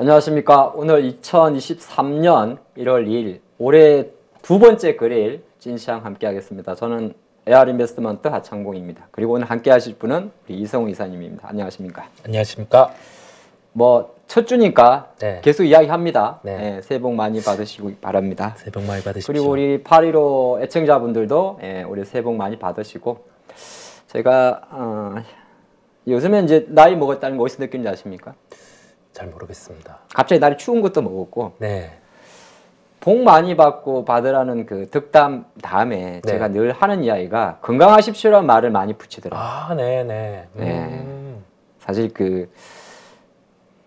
안녕하십니까. 오늘 2023년 1월 2일 올해 두 번째 거래일 찐시황 함께 하겠습니다. 저는 AR인베스트먼트 하창봉입니다. 그리고 오늘 함께 하실 분은 우리 이성우 이사님입니다. 안녕하십니까. 안녕하십니까. 첫 주니까 네. 계속 이야기합니다. 네. 네, 새해 복 많이 받으시고 바랍니다. 새해 복 많이 받으십시오. 그리고 우리 815 애청자분들도 올해 새해 복 많이 받으시고, 제가 요즘에 이제 나이 먹었다는 거 어디서 느끼는지 아십니까? 잘 모르겠습니다. 갑자기 날이 추운 것도 먹었고, 네. 복 많이 받고 받으라는 그 득담 다음에 네. 제가 늘 하는 이야기가 건강하십시오라는 말을 많이 붙이더라고요. 아, 네네. 네. 사실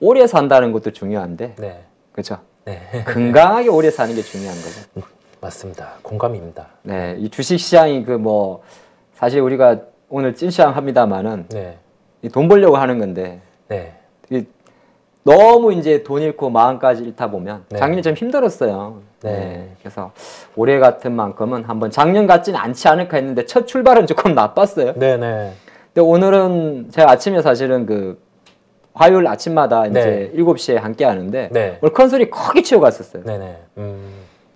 오래 산다는 것도 중요한데, 네. 그렇죠? 네. 건강하게 오래 사는 게 중요한 거죠. 맞습니다. 공감입니다. 네, 이 주식 시장이 사실 우리가 오늘 찐시황 합니다만은 네. 돈 벌려고 하는 건데, 네. 너무 이제 돈 잃고 마음까지 잃다 보면 네. 작년에 좀 힘들었어요. 네. 그래서 올해 같은 만큼은 한번 작년 같지는 않지 않을까 했는데 첫 출발은 조금 나빴어요. 네네. 근데 오늘은 제가 아침에 사실은 화요일 아침마다 이제 7시에 함께 하는데 네. 오늘 컨설이 크게 치워갔었어요. 네네.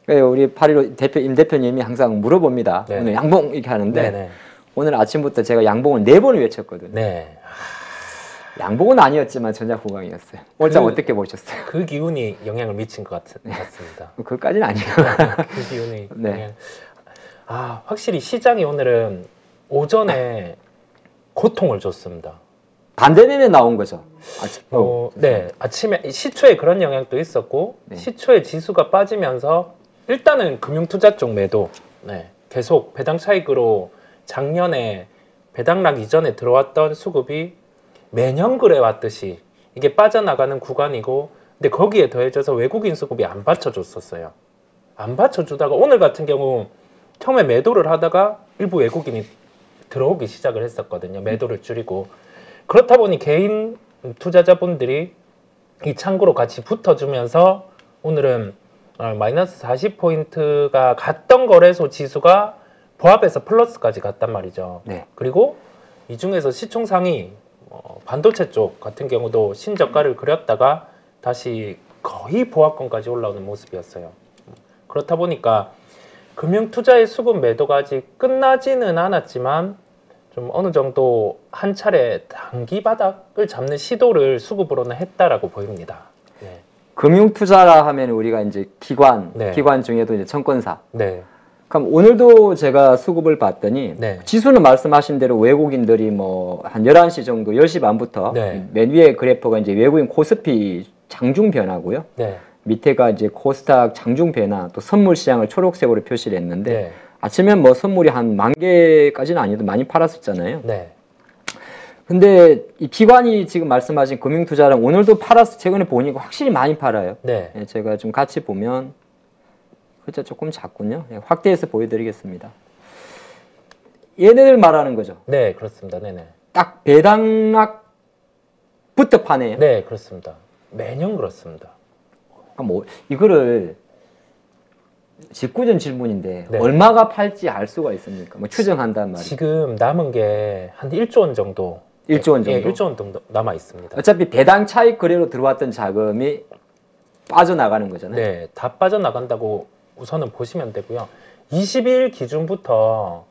그래서 우리 815 임 대표님이 항상 물어봅니다. 네. 오늘 양봉 이렇게 하는데 네네. 오늘 아침부터 제가 양봉을 4번을 외쳤거든요. 네. 양봉은 아니었지만 전략 후강이었어요. 올장 어떻게 보셨어요? 그 기운이 영향을 미친 것 같습니다. 그것까지는 아니에요. 그 기운이. 네. 확실히 시장이 오늘은 오전에 고통을 줬습니다. 반대면에 나온 거죠. 네, 아침에 시초에 그런 영향도 있었고, 네. 시초에 지수가 빠지면서 일단은 금융투자 쪽 매도, 네, 계속 배당 차익으로 작년에 배당락 이전에 들어왔던 수급이 매년 그래 왔듯이 이게 빠져나가는 구간이고, 근데 거기에 더해져서 외국인 수급이 안 받쳐줬었어요. 안 받쳐주다가 오늘 같은 경우 처음에 매도를 하다가 일부 외국인이 들어오기 시작을 했었거든요. 매도를 줄이고. 그렇다 보니 개인 투자자분들이 이 창구로 같이 붙어주면서 오늘은 마이너스 40포인트가 갔던 거래소 지수가 보합해서 플러스까지 갔단 말이죠. 네. 그리고 이 중에서 시총상위 반도체 쪽 같은 경우도 신저가를 그렸다가 다시 거의 보합권까지 올라오는 모습이었어요. 그렇다 보니까 금융투자의 수급 매도가 아직 끝나지는 않았지만 좀 어느 정도 한 차례 단기 바닥을 잡는 시도를 수급으로는 했다라고 보입니다. 네. 금융투자라 하면 우리가 이제 기관 중에도 이제 청권사. 네. 그럼 오늘도 제가 수급을 봤더니 네. 지수는 말씀하신 대로 외국인들이 한 11시 정도 10시 반부터 네. 맨 위에 그래프가 이제 외국인 코스피 장중 변화고요. 네. 밑에가 이제 코스닥 장중 변화, 또 선물 시장을 초록색으로 표시를 했는데 네. 아침엔 선물이 한 10,000개까지는 아니어도 많이 팔았었잖아요. 네. 근데 이 기관이 지금 말씀하신 금융투자랑 오늘도 팔아서 최근에 보니까 확실히 많이 팔아요. 네. 제가 좀 같이 보면 글자 조금 작군요. 확대해서 보여드리겠습니다. 얘네들 말하는 거죠. 네, 그렇습니다. 네네. 딱 배당락부터 파네요. 네, 그렇습니다. 매년 그렇습니다. 이거를 직구전 질문인데 네. 얼마가 팔지 알 수가 있습니까? 추정한단 말이에요. 지금 남은 게 한 1조 원 정도. 1조 원 정도? 예, 1조 원 정도 남아 있습니다. 어차피 배당 차익 거래로 들어왔던 자금이 빠져나가는 거잖아요. 네, 다 빠져나간다고 우선은 보시면 되고요. 22일 기준부터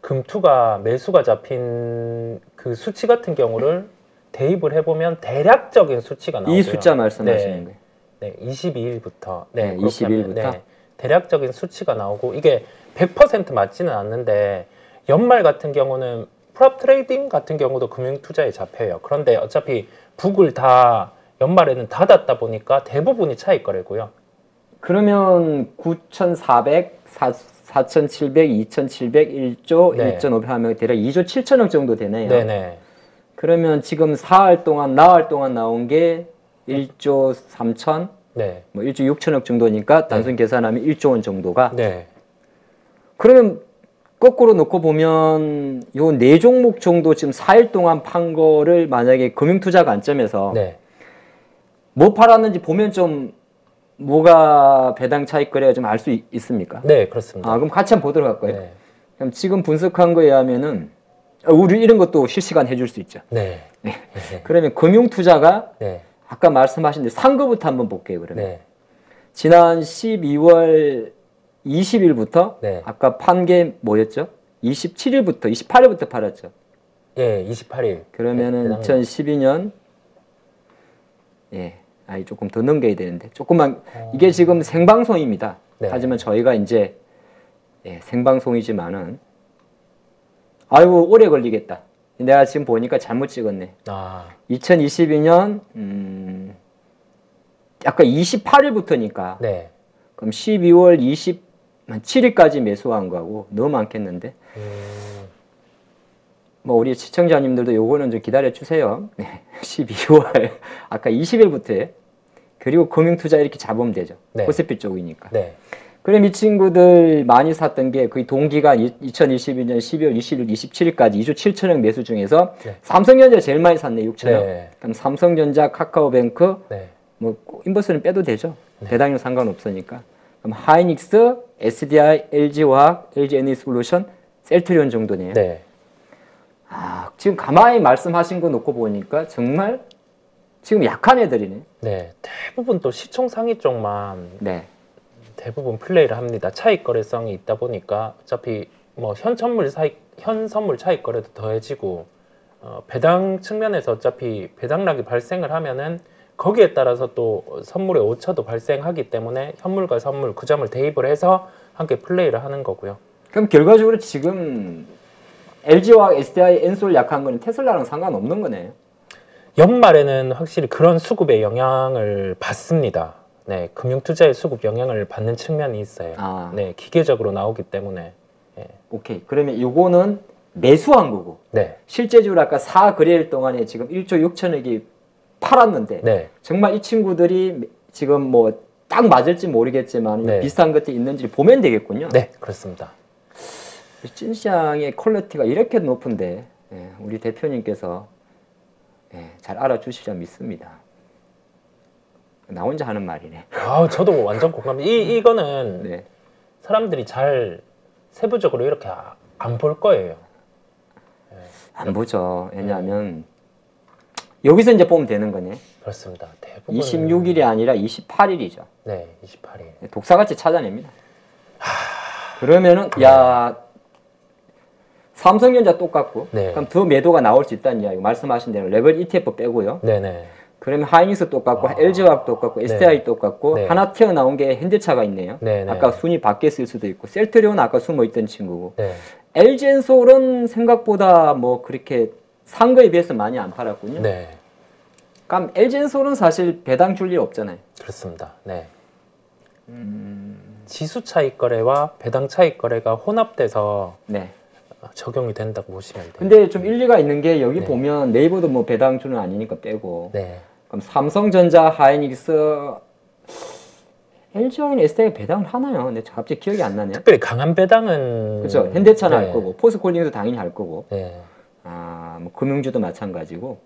금투가 매수가 잡힌 그 수치 같은 경우를 대입을 해보면 대략적인 수치가 나오고요. 이 숫자 말씀하시는 거예요? 네, 22일부터. 네, 22일부터? 네, 대략적인 수치가 나오고 이게 100% 맞지는 않는데 연말 같은 경우는 프랍 트레이딩 같은 경우도 금융투자에 잡혀요. 그런데 어차피 북을 다 연말에는 닫았다 보니까 대부분이 차익 거래고요. 그러면 9,400, 4,700, 2,700, 1조, 네. 1,500 하면 대략 2조 7천억 정도 되네요. 네네. 그러면 지금 나흘 동안 나온 게 1조 3천, 네. 1조 6천억 정도니까 단순 계산하면 1조 원 정도가. 네. 그러면 거꾸로 놓고 보면 요 4종목 정도 지금 4일 동안 판 거를 만약에 금융투자 관점에서 네. 뭐 팔았는지 보면 좀 뭐가 배당 차익 거래가 좀 알 수 있습니까? 네, 그렇습니다. 그럼 같이 한번 보도록 할까요? 네. 그럼 지금 분석한 거에 의하면은 우리 이런 것도 실시간 해줄 수 있죠. 네. 그러면 금융투자가 네. 아까 말씀하신 대로 산 거부터 한번 볼게요. 그러면 네. 지난 12월 20일부터 네. 아까 판 게 뭐였죠? 27일부터 28일부터 팔았죠. 예, 28일. 그러면은 네, 2012년 예, 아이 조금 더 넘겨야 되는데 조금만 이게 지금 생방송입니다. 네. 하지만 저희가 이제 예, 생방송이지만은 아이고 오래 걸리겠다. 내가 지금 보니까 잘못 찍었네. 아, 2022년 아까 28일부터니까 네. 그럼 12월 27일까지 매수한 거하고 너무 많겠는데 뭐 우리 시청자님들도 요거는 좀 기다려 주세요. 네, 12월 아까 20일부터 그리고 금융투자 이렇게 잡으면 되죠. 네. 코스피 쪽이니까. 네. 그럼 이 친구들 많이 샀던 게 거의 동기간 2022년 12월 20일, 27일까지 2조 7천억 매수 중에서 네. 삼성전자 제일 많이 샀네 6천억. 네. 그럼 삼성전자, 카카오뱅크, 네. 뭐 인버스는 빼도 되죠. 배당이랑 상관없으니까. 그럼 하이닉스, SDI, LG화학, LG에너지솔루션, 셀트리온 정도네요. 네. 아, 지금 가만히 말씀하신 거 놓고 보니까 정말 지금 약한 애들이네. 네. 대부분 또 시총 상위 쪽만 네. 대부분 플레이를 합니다. 차익 거래성이 있다 보니까 어차피 뭐 현 선물 차익 거래도 더해지고 배당 측면에서 어차피 배당락이 발생을 하면은 거기에 따라서 또 선물의 오차도 발생하기 때문에 현물과 선물 그 점을 대입을 해서 함께 플레이를 하는 거고요. 그럼 결과적으로 지금 LG와 SDI, 엔솔 약한 거는 테슬라랑 상관없는 거네요. 연말에는 확실히 그런 수급의 영향을 받습니다. 네, 금융투자의 수급 영향을 받는 측면이 있어요. 아. 네, 기계적으로 나오기 때문에. 예. 오케이. 그러면 요거는 매수한 거고. 네, 실제적으로 아까 4거래일 동안에 지금 1조 6천억이 팔았는데 네, 정말 이 친구들이 지금 뭐 딱 맞을지 모르겠지만 네. 비슷한 것들이 있는지 보면 되겠군요. 네, 그렇습니다. 찐시장의 퀄리티가 이렇게 높은데 예, 우리 대표님께서 예, 잘 알아주시려 믿습니다. 나 혼자 하는 말이네. 아, 저도 완전 공감. 이거는 네. 사람들이 잘 세부적으로 이렇게 안 볼 거예요. 안 보죠. 왜냐하면 여기서 이제 보면 되는 거네. 그렇습니다. 대부분 26일이 아니라 28일이죠. 네, 28일. 독사같이 찾아냅니다. 그러면은 야 삼성전자 똑같고 네. 그럼 더 매도가 나올 수 있다는 이야기 말씀하신 대로 레벨 ETF 빼고요. 네, 네. 그러면 하이닉스 똑같고 LG화학 똑같고 SDI 똑같고 네. 하나 튀어나온 게 현대차가 있네요. 네, 네. 아까 순위 밖에 있을 수도 있고 셀트리온은 아까 숨어있던 친구고 네. LG엔솔은 생각보다 뭐 그렇게 산 거에 비해서 많이 안 팔았군요. 네. 그럼 LG엔솔은 사실 배당 줄 일 없잖아요. 그렇습니다. 네. 지수 차익 거래와 배당 차익 거래가 혼합돼서 네. 적용이 된다고 보시면 돼요. 근데 좀 일리가 있는 게 여기 네. 보면 네이버도 뭐 배당 주는 아니니까 빼고 네. 그럼 삼성전자, 하이닉스, LG화학이나 SDI 배당을 하나요? 근데 갑자기 기억이 안 나네요. 특별히 강한 배당은 그렇죠. 현대차는 네. 할 거고 포스코홀딩도 당연히 할 거고 네. 뭐 금융주도 마찬가지고.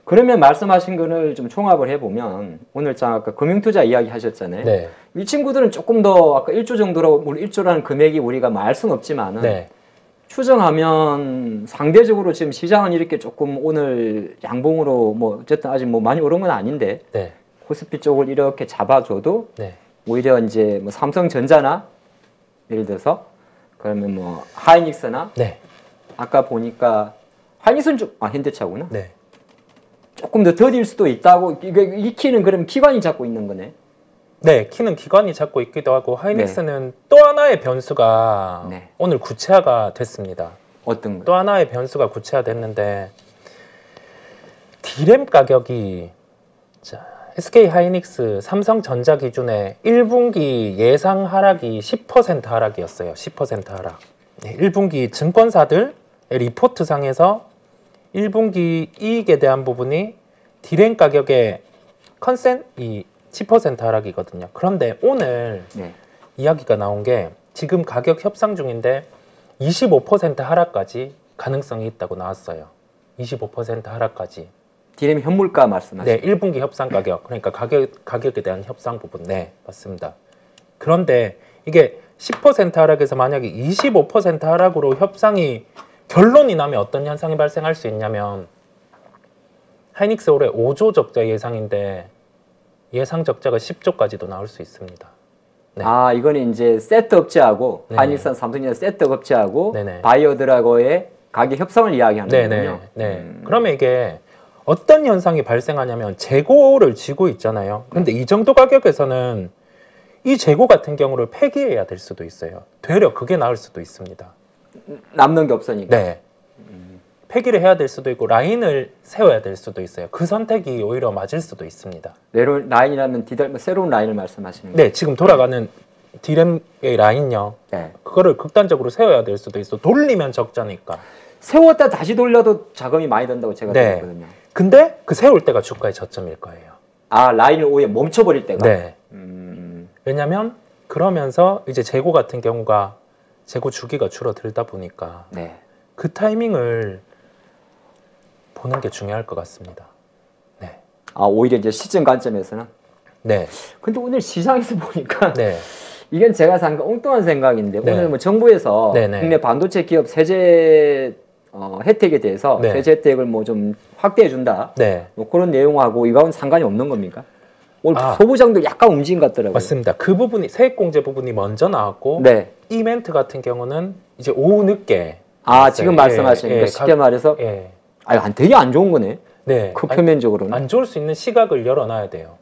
그러면 말씀하신 거를 좀 총합을 해보면 오늘 아까 금융투자 이야기 하셨잖아요. 네. 이 친구들은 조금 더 아까 1조 정도로 물론 1조라는 금액이 우리가 뭐 알 수는 없지만은 네. 추정하면 상대적으로 지금 시장은 이렇게 조금 오늘 양봉으로 뭐 어쨌든 아직 뭐 많이 오른 건 아닌데 네. 코스피 쪽을 이렇게 잡아줘도 네. 오히려 이제 뭐 삼성전자나 예를 들어서 그러면 뭐 하이닉스나 네. 아까 보니까 하이닉스는 좀 현대차구나. 네. 조금 더 더딜 수도 있다고. 이 키는 그럼 기관이 잡고 있는 거네. 네, 키는 기관이 잡고 있기도 하고 하이닉스는 또 하나의 변수가 네. 오늘 구체화가 됐습니다. 어떤 거? 또 하나의 변수가 구체화됐는데 D램 가격이 자, SK 하이닉스, 삼성전자 기준의 1분기 예상 하락이 10% 하락이었어요. 10% 하락. 네, 1분기 증권사들의 리포트 상에서 1분기 이익에 대한 부분이 D램 가격의 컨센이 10% 하락이거든요. 그런데 오늘 네. 이야기가 나온 게 지금 가격 협상 중인데 25% 하락까지 가능성이 있다고 나왔어요. 25% 하락까지. 디램 현물가 말씀하시죠? 네, 1분기 협상 가격. 그러니까 가격에 대한 협상 부분. 네, 맞습니다. 그런데 이게 10% 하락에서 만약에 25% 하락으로 협상이 결론이 나면 어떤 현상이 발생할 수 있냐면 하이닉스 올해 5조 적자 예상인데 예상 적자가 10조까지도 나올 수 있습니다. 네. 아, 이거는 이제 세트 업체하고 네. 하이닉스한 삼성전자 세트 업체하고 네네. 바이오들하고의 가격 협상을 이야기하는 네네. 거군요. 네. 그러면 이게 어떤 현상이 발생하냐면 재고를 쥐고 있잖아요. 근데 이 정도 가격에서는 이 재고 같은 경우를 폐기해야 될 수도 있어요. 되려 그게 나을 수도 있습니다. 남는 게 없으니까. 네. 폐기를 해야 될 수도 있고 라인을 세워야 될 수도 있어요. 그 선택이 오히려 맞을 수도 있습니다. 라인이라면 새로운 라인을 말씀하시는 거예요? 네, 지금 돌아가는 디램의 라인요. 네. 그거를 극단적으로 세워야 될 수도 있어. 돌리면 적자니까. 세웠다 다시 돌려도 자금이 많이 든다고 제가 네. 들었거든요. 근데 그 세울 때가 주가의 저점일 거예요. 아, 라인을 오히려 멈춰버릴 때가? 네. 왜냐면 그러면서 이제 재고 같은 경우가 재고 주기가 줄어들다 보니까 네. 그 타이밍을 보는 게 중요할 것 같습니다. 네. 아, 오히려 이제 시점 관점에서는? 네. 근데 오늘 시장에서 보니까 네. 이건 제가 잠깐 엉뚱한 생각인데 네. 오늘 뭐 정부에서 네네. 국내 반도체 기업 세제 혜택에 대해서 네. 세제 혜택을 뭐 좀 확대해 준다. 네. 뭐 그런 내용하고 이거하고는 상관이 없는 겁니까? 오늘 아. 소부장도 약간 움직인 것 같더라고요. 맞습니다. 그 부분이 세액공제 부분이 먼저 나왔고 네. 이 멘트 같은 경우는 이제 오후 늦게 아, 나왔어요. 지금 말씀하시는 거 쉽게 말해서 예. 되게 안 좋은 거네. 네. 그 표면적으로는. 안 좋을 수 있는 시각을 열어놔야 돼요.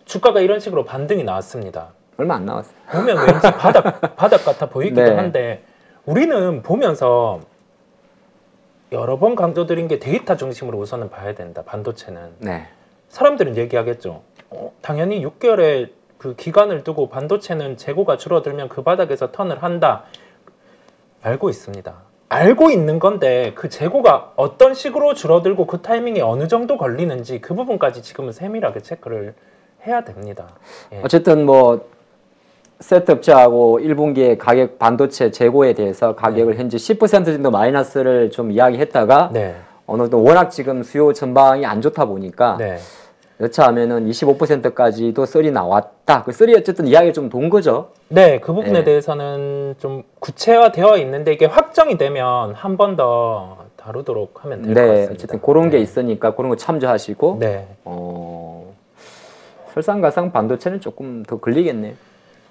주가가 이런 식으로 반등이 나왔습니다. 얼마 안 나왔어요. 보면 왠지 바닥 같아 보이기도 네. 한데 우리는 보면서 여러 번 강조드린 게 데이터 중심으로 우선은 봐야 된다. 반도체는. 네. 사람들은 얘기하겠죠. 당연히 6개월의 그 기간을 두고 반도체는 재고가 줄어들면 그 바닥에서 턴을 한다. 알고 있습니다. 알고 있는 건데 그 재고가 어떤 식으로 줄어들고 그 타이밍이 어느 정도 걸리는지 그 부분까지 지금은 세밀하게 체크를 해야 됩니다. 예. 어쨌든 뭐 셋업체하고 1분기에 가격 반도체 재고에 대해서 가격을 현재 10% 정도 마이너스를 좀 이야기했다가 네. 어느 정도 워낙 지금 수요 전방이 안 좋다 보니까 네. 여차하면은 25%까지도 썰이 나왔다. 그 썰이 어쨌든 이야기가 좀 돈 거죠. 네, 그 부분에 네. 대해서는 좀 구체화되어 있는데 이게 확정이 되면 한 번 더 다루도록 하면 될 것 네, 같습니다. 어쨌든 그런 게 네. 있으니까 그런 거 참조하시고 네. 설상가상 반도체는 조금 더 걸리겠네요.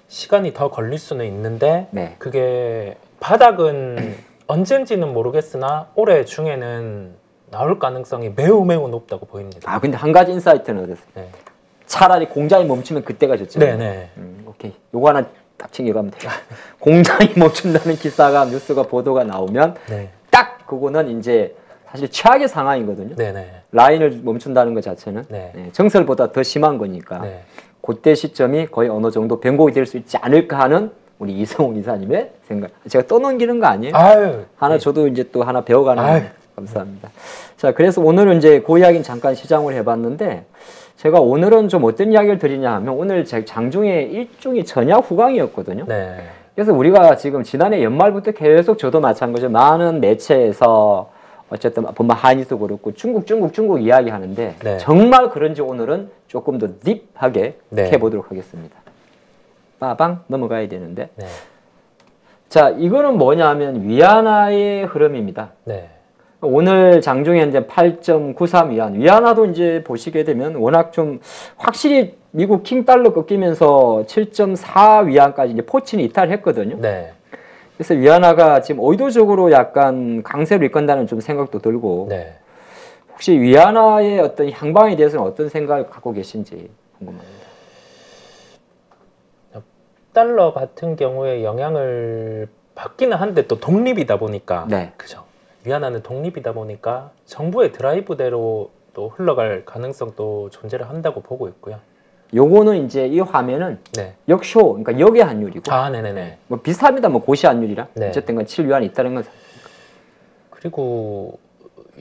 시간이 더 걸릴 수는 있는데 네. 그게 바닥은 언젠지는 모르겠으나 올해 중에는 나올 가능성이 매우 높다고 보입니다. 아, 근데 한 가지 인사이트는 얻었어요. 네. 차라리 공장이 멈추면 그때가 좋죠. 네네. 오케이. 요거 하나 딱 챙겨가면 돼요. 공장이 멈춘다는 기사가 뉴스가 보도가 나오면 네. 딱 그거는 이제 사실 최악의 상황이거든요. 네네. 라인을 멈춘다는 것 자체는 네. 정설보다 더 심한 거니까 네. 그때 시점이 거의 어느 정도 변곡이 될 수 있지 않을까 하는 우리 이성훈 이사님의 생각. 제가 떠넘기는 거 아니에요? 아유. 하나 네. 저도 이제 또 하나 배워가는 아유. 거예요. 감사합니다. 자, 그래서 오늘은 이제 그 이야기는 잠깐 시장을 해봤는데 제가 오늘은 좀 어떤 이야기를 드리냐 하면 오늘 제 장중에 일종의 전야 후강이었거든요. 네. 그래서 우리가 지금 지난해 연말부터 계속 저도 마찬가지로 많은 매체에서 어쨌든 보면 하이닉스도 그렇고 중국 이야기하는데 네. 정말 그런지 오늘은 조금 더 딥하게 네. 해보도록 하겠습니다. 빠방 넘어가야 되는데 네. 자, 이거는 뭐냐 하면 위안화의 흐름입니다. 네. 오늘 장중에 이제 8.93 위안화도 이제 보시게 되면 워낙 좀 확실히 미국 킹달러 꺾이면서 7.4 위안까지 이제 포친이 이탈했거든요. 네. 그래서 위안화가 지금 의도적으로 약간 강세로 이끈다는 좀 생각도 들고 네. 혹시 위안화의 어떤 향방에 대해서는 어떤 생각을 갖고 계신지 궁금합니다. 달러 같은 경우에 영향을 받기는 한데 또 독립이다 보니까 네. 그죠. 위안화는 독립이다 보니까 정부의 드라이브대로 또 흘러갈 가능성도 존재를 한다고 보고 있고요. 요거는 이제 이 화면은 네. 역쇼, 그러니까 역의 환율이고 아, 네네네. 뭐 비슷합니다. 뭐 고시 환율이라 네. 어쨌든 간 7위안이 있다는 건 그리고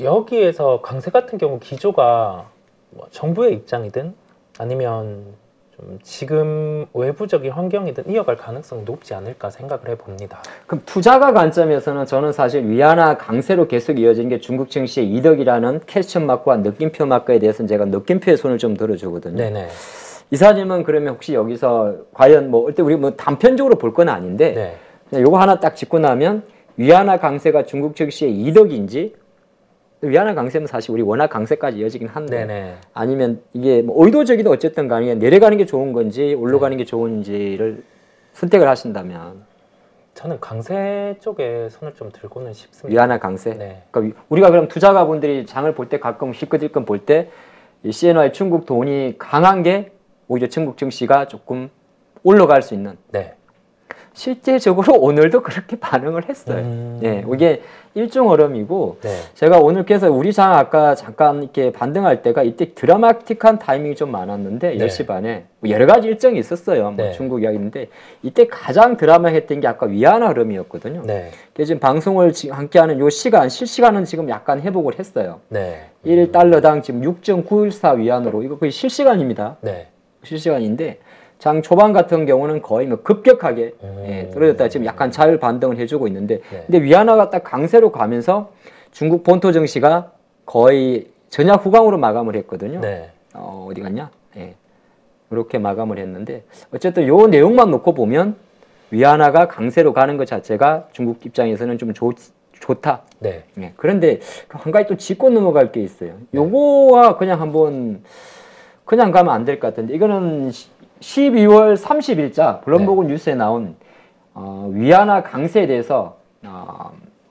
여기에서 강세 같은 경우 기조가 뭐 정부의 입장이든 아니면 좀 지금 외부적인 환경이든 이어갈 가능성이 높지 않을까 생각을 해봅니다. 그럼 투자가 관점에서는 저는 사실 위안화 강세로 계속 이어진 게 중국 증시의 이덕이라는 캐스천 마크와 느낌표 마크에 대해서는 제가 느낌표에 손을 좀 들어주거든요. 네네. 이사님은 그러면 혹시 여기서 과연 뭐 어때 우리 뭐 단편적으로 볼 건 아닌데 네. 그냥 요거 하나 딱 짚고 나면 위안화 강세가 중국 증시의 이덕인지 위안화 강세는 사실 우리 원화 강세까지 이어지긴 한데 네네. 아니면 이게 뭐 의도적이든 어쨌든 간에 내려가는 게 좋은 건지 올라가는 게 좋은지를 선택을 하신다면 저는 강세 쪽에 손을 좀 들고는 싶습니다. 위안화 강세. 네. 그러니까 우리가 그럼 투자가분들이 장을 볼 때 가끔 힐끗힐끗 볼 때 이 CNY 중국 돈이 강한 게 오히려 중국 증시가 조금 올라갈 수 있는. 네. 실제적으로 오늘도 그렇게 반응을 했어요. 예, 이게 일종 흐름이고 네. 제가 오늘 그래서 우리 장 아까 잠깐 이렇게 반등할 때가 이때 드라마틱한 타이밍이 좀 많았는데 네. 10시 반에 뭐 여러 가지 일정이 있었어요. 뭐 네. 중국 이야기인데 이때 가장 드라마했던 게 아까 위안화 흐름이었거든요. 네. 그래서 지금 방송을 함께하는 요 시간 실시간은 지금 약간 회복을 했어요. 네. 1달러당 지금 6.914 위안으로 이거 거의 실시간입니다. 네. 실시간인데 장 초반 같은 경우는 거의 뭐 급격하게 예, 떨어졌다 지금 약간 자율 반등을 해주고 있는데 네. 근데 위안화가 딱 강세로 가면서 중국 본토 증시가 거의 전약 후강으로 마감을 했거든요. 네. 어디 갔냐? 예. 이렇게 마감을 했는데 어쨌든 요 내용만 놓고 보면 위안화가 강세로 가는 것 자체가 중국 입장에서는 좀 좋다. 네. 예. 그런데 한 가지 또 짚고 넘어갈 게 있어요. 요거와 그냥 한번 그냥 가면 안 될 것 같은데 이거는 12월 30일자 블룸버그 뉴스에 나온 위안화 강세에 대해서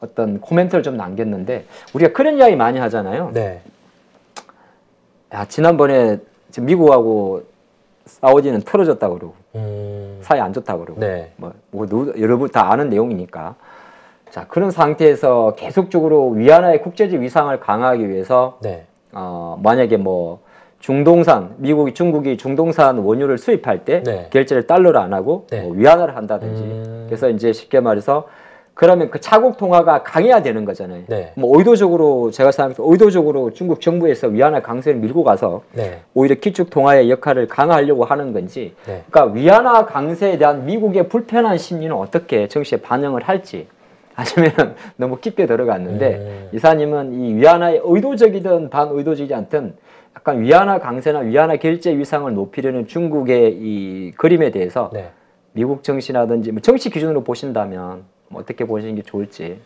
어떤 코멘트를 좀 남겼는데 우리가 그런 이야기 많이 하잖아요. 네. 야, 지난번에 지금 미국하고 사우디는 틀어졌다 그러고 사이 안 좋다 그러고 네. 여러분 다 아는 내용이니까 자 그런 상태에서 계속적으로 위안화의 국제적 위상을 강화하기 위해서 네. 만약에 뭐 중동산 중국이 중동산 원유를 수입할 때 네. 결제를 달러로 안 하고 네. 뭐 위안화를 한다든지 그래서 이제 쉽게 말해서 그러면 그 자국 통화가 강해야 되는 거잖아요. 네. 뭐 의도적으로 제가 생각해서 의도적으로 중국 정부에서 위안화 강세를 밀고 가서 네. 오히려 기축 통화의 역할을 강화하려고 하는 건지 네. 그러니까 위안화 강세에 대한 미국의 불편한 심리는 어떻게 정시에 반영을 할지 아니면 너무 깊게 들어갔는데 이사님은 이 위안화의 의도적이든 반의도적이지 않든 약간 위안화 강세나 위안화 결제 위상을 높이려는 중국의 이 그림에 대해서 네. 미국 정시라든지 뭐 정치 기준으로 보신다면 뭐 어떻게 보시는 게 좋을지.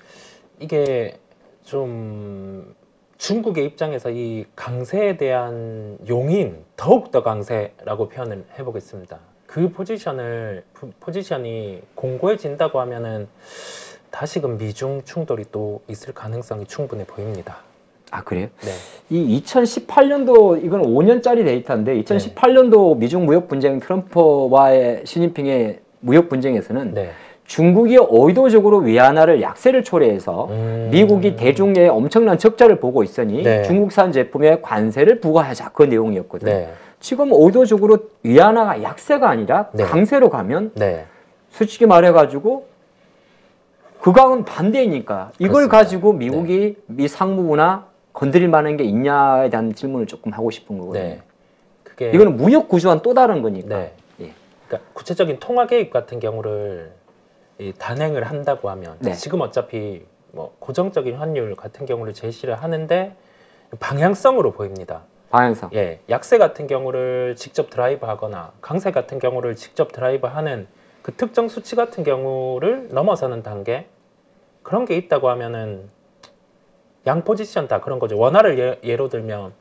이게 좀 중국의 입장에서 이 강세에 대한 용인 더욱더 강세라고 표현을 해보겠습니다. 그 포지션이 공고해진다고 하면은 다시금 미중 충돌이 또 있을 가능성이 충분해 보입니다. 아 그래요? 네. 이 2018년도 이건 5년짜리 데이터인데 2018년도 미중 무역 분쟁 트럼프와의 시진핑의 무역 분쟁에서는 네. 중국이 의도적으로 위안화를 약세를 초래해서 미국이 대중에 엄청난 적자를 보고 있으니 네. 중국산 제품에 관세를 부과하자 그 내용이었거든요. 네. 지금 의도적으로 위안화가 약세가 아니라 네. 강세로 가면 네. 솔직히 솔직히 말해가지고 그강은 반대이니까 이걸 그렇습니다. 가지고 미국이 미 상무부나 건드릴 만한 게 있냐에 대한 질문을 조금 하고 싶은 거거든요. 네. 그게 이거는 무역 구조와는 또 다른 거니까. 네. 예. 그러니까 구체적인 통화 계획 같은 경우를 이 단행을 한다고 하면 네. 지금 어차피 뭐 고정적인 환율 같은 경우를 제시를 하는데 방향성으로 보입니다. 방향성. 예, 약세 같은 경우를 직접 드라이브하거나 강세 같은 경우를 직접 드라이브하는 그 특정 수치 같은 경우를 넘어서는 단계 그런 게 있다고 하면은 양 포지션 다 그런 거죠. 원화를 예로 들면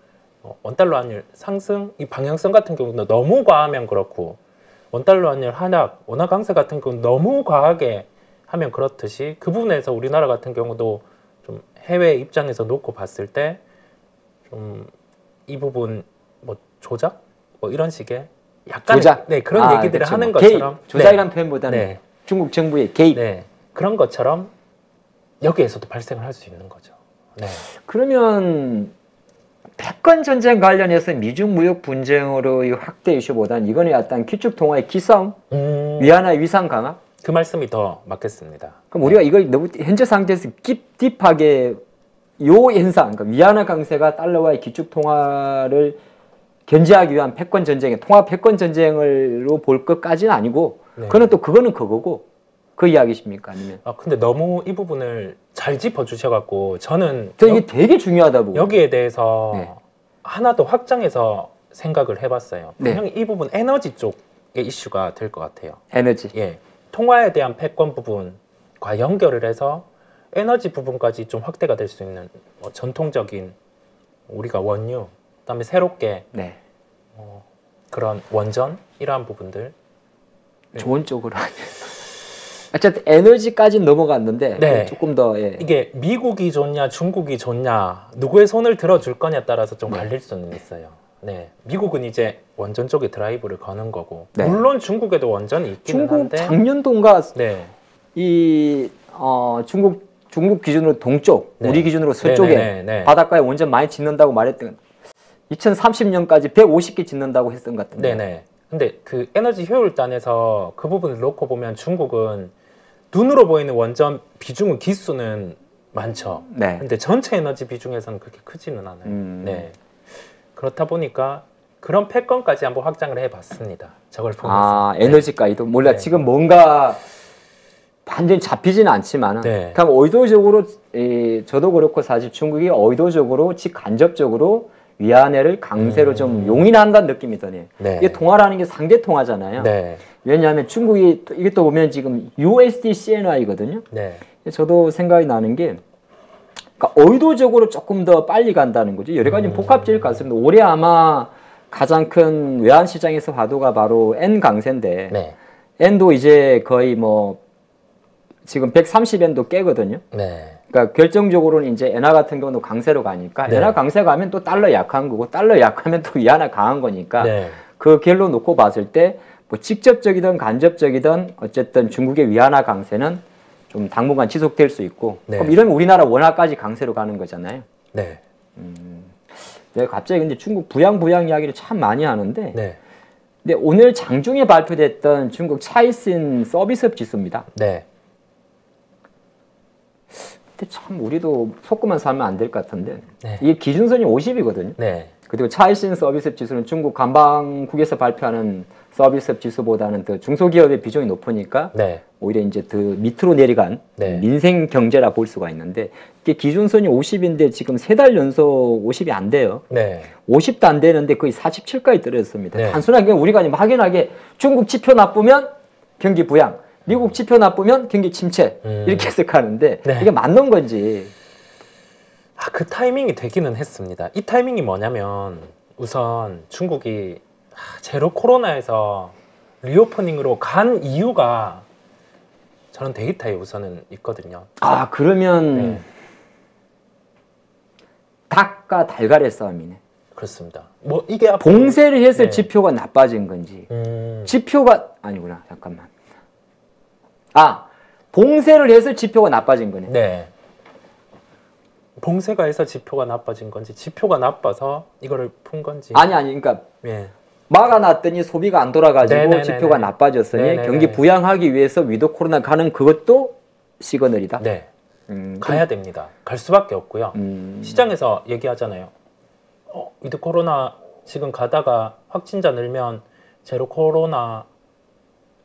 원달러 환율 상승 이 방향성 같은 경우도 너무 과하면 그렇고 원달러 환율 하락, 원화 강세 같은 경우는 너무 과하게 하면 그렇듯이 그 부분에서 우리나라 같은 경우도 좀 해외 입장에서 놓고 봤을 때 좀 이 부분 뭐 조작 뭐 이런 식의 약간 조작. 네 그런 얘기들을 그렇죠. 하는 뭐 것처럼 개입. 조작이라는 표현보다는 네. 중국 정부의 개입. 네 그런 것처럼 여기에서도 발생을 할 수 있는 거죠. 네. 그러면 패권 전쟁 관련해서 미중 무역 분쟁으로 이 확대 이슈보다는 이거는 약간 기축 통화의 기싸움, 위안화의 위상 강화. 그 말씀이 더 맞겠습니다. 그럼 우리가 이걸 너무 현재 상태에서 딥하게 요 현상, 그러니까 위안화 강세가 달러와의 기축 통화를 견제하기 위한 패권 전쟁의 통화 패권 전쟁으로 볼 것까지는 아니고, 네. 그거는 또 그거는 그거고 그 이야기십니까 아니면? 근데 너무 이 부분을 잘 짚어주셔갖고 저는 저 이게 되게 중요하다 보고. 여기에 대해서 네. 하나 더 확장해서 생각을 해봤어요. 네. 분명히 이 부분 에너지 쪽의 이슈가 될 것 같아요. 에너지. 예, 통화에 대한 패권 부분과 연결을 해서 에너지 부분까지 좀 확대가 될 수 있는 전통적인 우리가 원유, 그다음에 새롭게 네. 그런 원전 이러한 부분들. 좋은 쪽으로. 어쨌든 에너지까지 넘어갔는데 네. 조금 더 예. 이게 미국이 좋냐 중국이 좋냐 누구의 손을 들어줄 거냐에 따라서 좀 갈릴 수는 있어요. 네, 미국은 이제 원전 쪽에 드라이브를 거는 거고 네. 물론 중국에도 원전이 있기는 중국 한데 작년도인가 네. 이 중국 기준으로 동쪽, 네. 우리 기준으로 서쪽에 네. 바닷가에 원전 많이 짓는다고 말했던 2030년까지 150개 짓는다고 했던 것 같은데. 네네. 근데 그 에너지 효율단에서 그 부분을 놓고 보면 중국은 눈으로 보이는 원전 비중은 기수는 많죠. 네. 근데 전체 에너지 비중에서는 그렇게 크지는 않아요. 네. 그렇다 보니까 그런 패권까지 한번 확장을 해봤습니다. 저걸 보면서. 아, 에너지까지도 몰라. 네. 지금 뭔가 완전히 잡히지는 않지만은 네. 그냥 의도적으로 저도 그렇고 사실 중국이 의도적으로 직간접적으로 위안화를 강세로 좀 용인한다는 느낌이 드네요. 네. 이게 통화라는 게 상대 통화잖아요. 네. 왜냐하면 중국이 이게 또 보면 지금 USD CNY거든요. 네. 저도 생각이 나는 게 그러니까 의도적으로 조금 더 빨리 간다는 거죠. 여러 가지 복합적일 것 같습니다. 올해 아마 가장 큰 외환 시장에서 화두가 바로 N 강세인데 네. N도 이제 거의 뭐 지금 130엔도 깨거든요. 네. 그러니까 결정적으로는 이제 엔화 같은 경우도 강세로 가니까 네. 엔화 강세 가면 또 달러 약한 거고 달러 약하면 또 위안화 강한 거니까 네. 그 결로 놓고 봤을 때 뭐 직접적이든 간접적이든 어쨌든 중국의 위안화 강세는 좀 당분간 지속될 수 있고 네. 그럼 이러면 우리나라 원화까지 강세로 가는 거잖아요. 네. 내가 갑자기 근데 중국 부양 이야기를 참 많이 하는데 네. 근데 오늘 장중에 발표됐던 중국 차이신 서비스업 지수입니다. 네. 근데 참 우리도 속고만 살면 안 될 것 같은데 네. 이게 기준선이 50이거든요. 네. 그리고 차이신 서비스업 지수는 중국 관방국에서 발표하는 서비스업 지수보다는 더 중소기업의 비중이 높으니까 네. 오히려 이제 더 밑으로 내려간 네. 민생 경제라 볼 수가 있는데 이게 기준선이 50인데 지금 3달 연속 50이 안 돼요. 네. 50도 안 되는데 거의 47까지 떨어졌습니다. 네. 단순하게 우리가 막연하게 중국 지표 나쁘면 경기 부양, 미국 지표 나쁘면 경기 침체 이렇게 해석하는데 네. 이게 맞는 건지. 아, 그 타이밍이 되기는 했습니다. 이 타이밍이 뭐냐면 우선 중국이 제로 코로나에서 리오프닝으로 간 이유가 저는 데이터에 우선은 있거든요. 아 그러면 네. 닭과 달걀의 싸움이네. 그렇습니다. 뭐 이게 앞으로- 봉쇄를 해서 네. 지표가 나빠진 건지 음, 지표가 아니구나 잠깐만. 아 봉쇄를 해서 지표가 나빠진 거네. 네. 봉쇄가 해서 지표가 나빠진 건지 지표가 나빠서 이거를 푼 건지. 아니 그러니까 예. 막아놨더니 소비가 안 돌아가지고 네네네네. 지표가 나빠졌으니 네네네. 경기 부양하기 위해서 위드 코로나 가는 그것도 시그널이다. 네. 가야 됩니다. 갈 수밖에 없고요. 시장에서 얘기하잖아요. 위드 코로나 지금 가다가 확진자 늘면 제로 코로나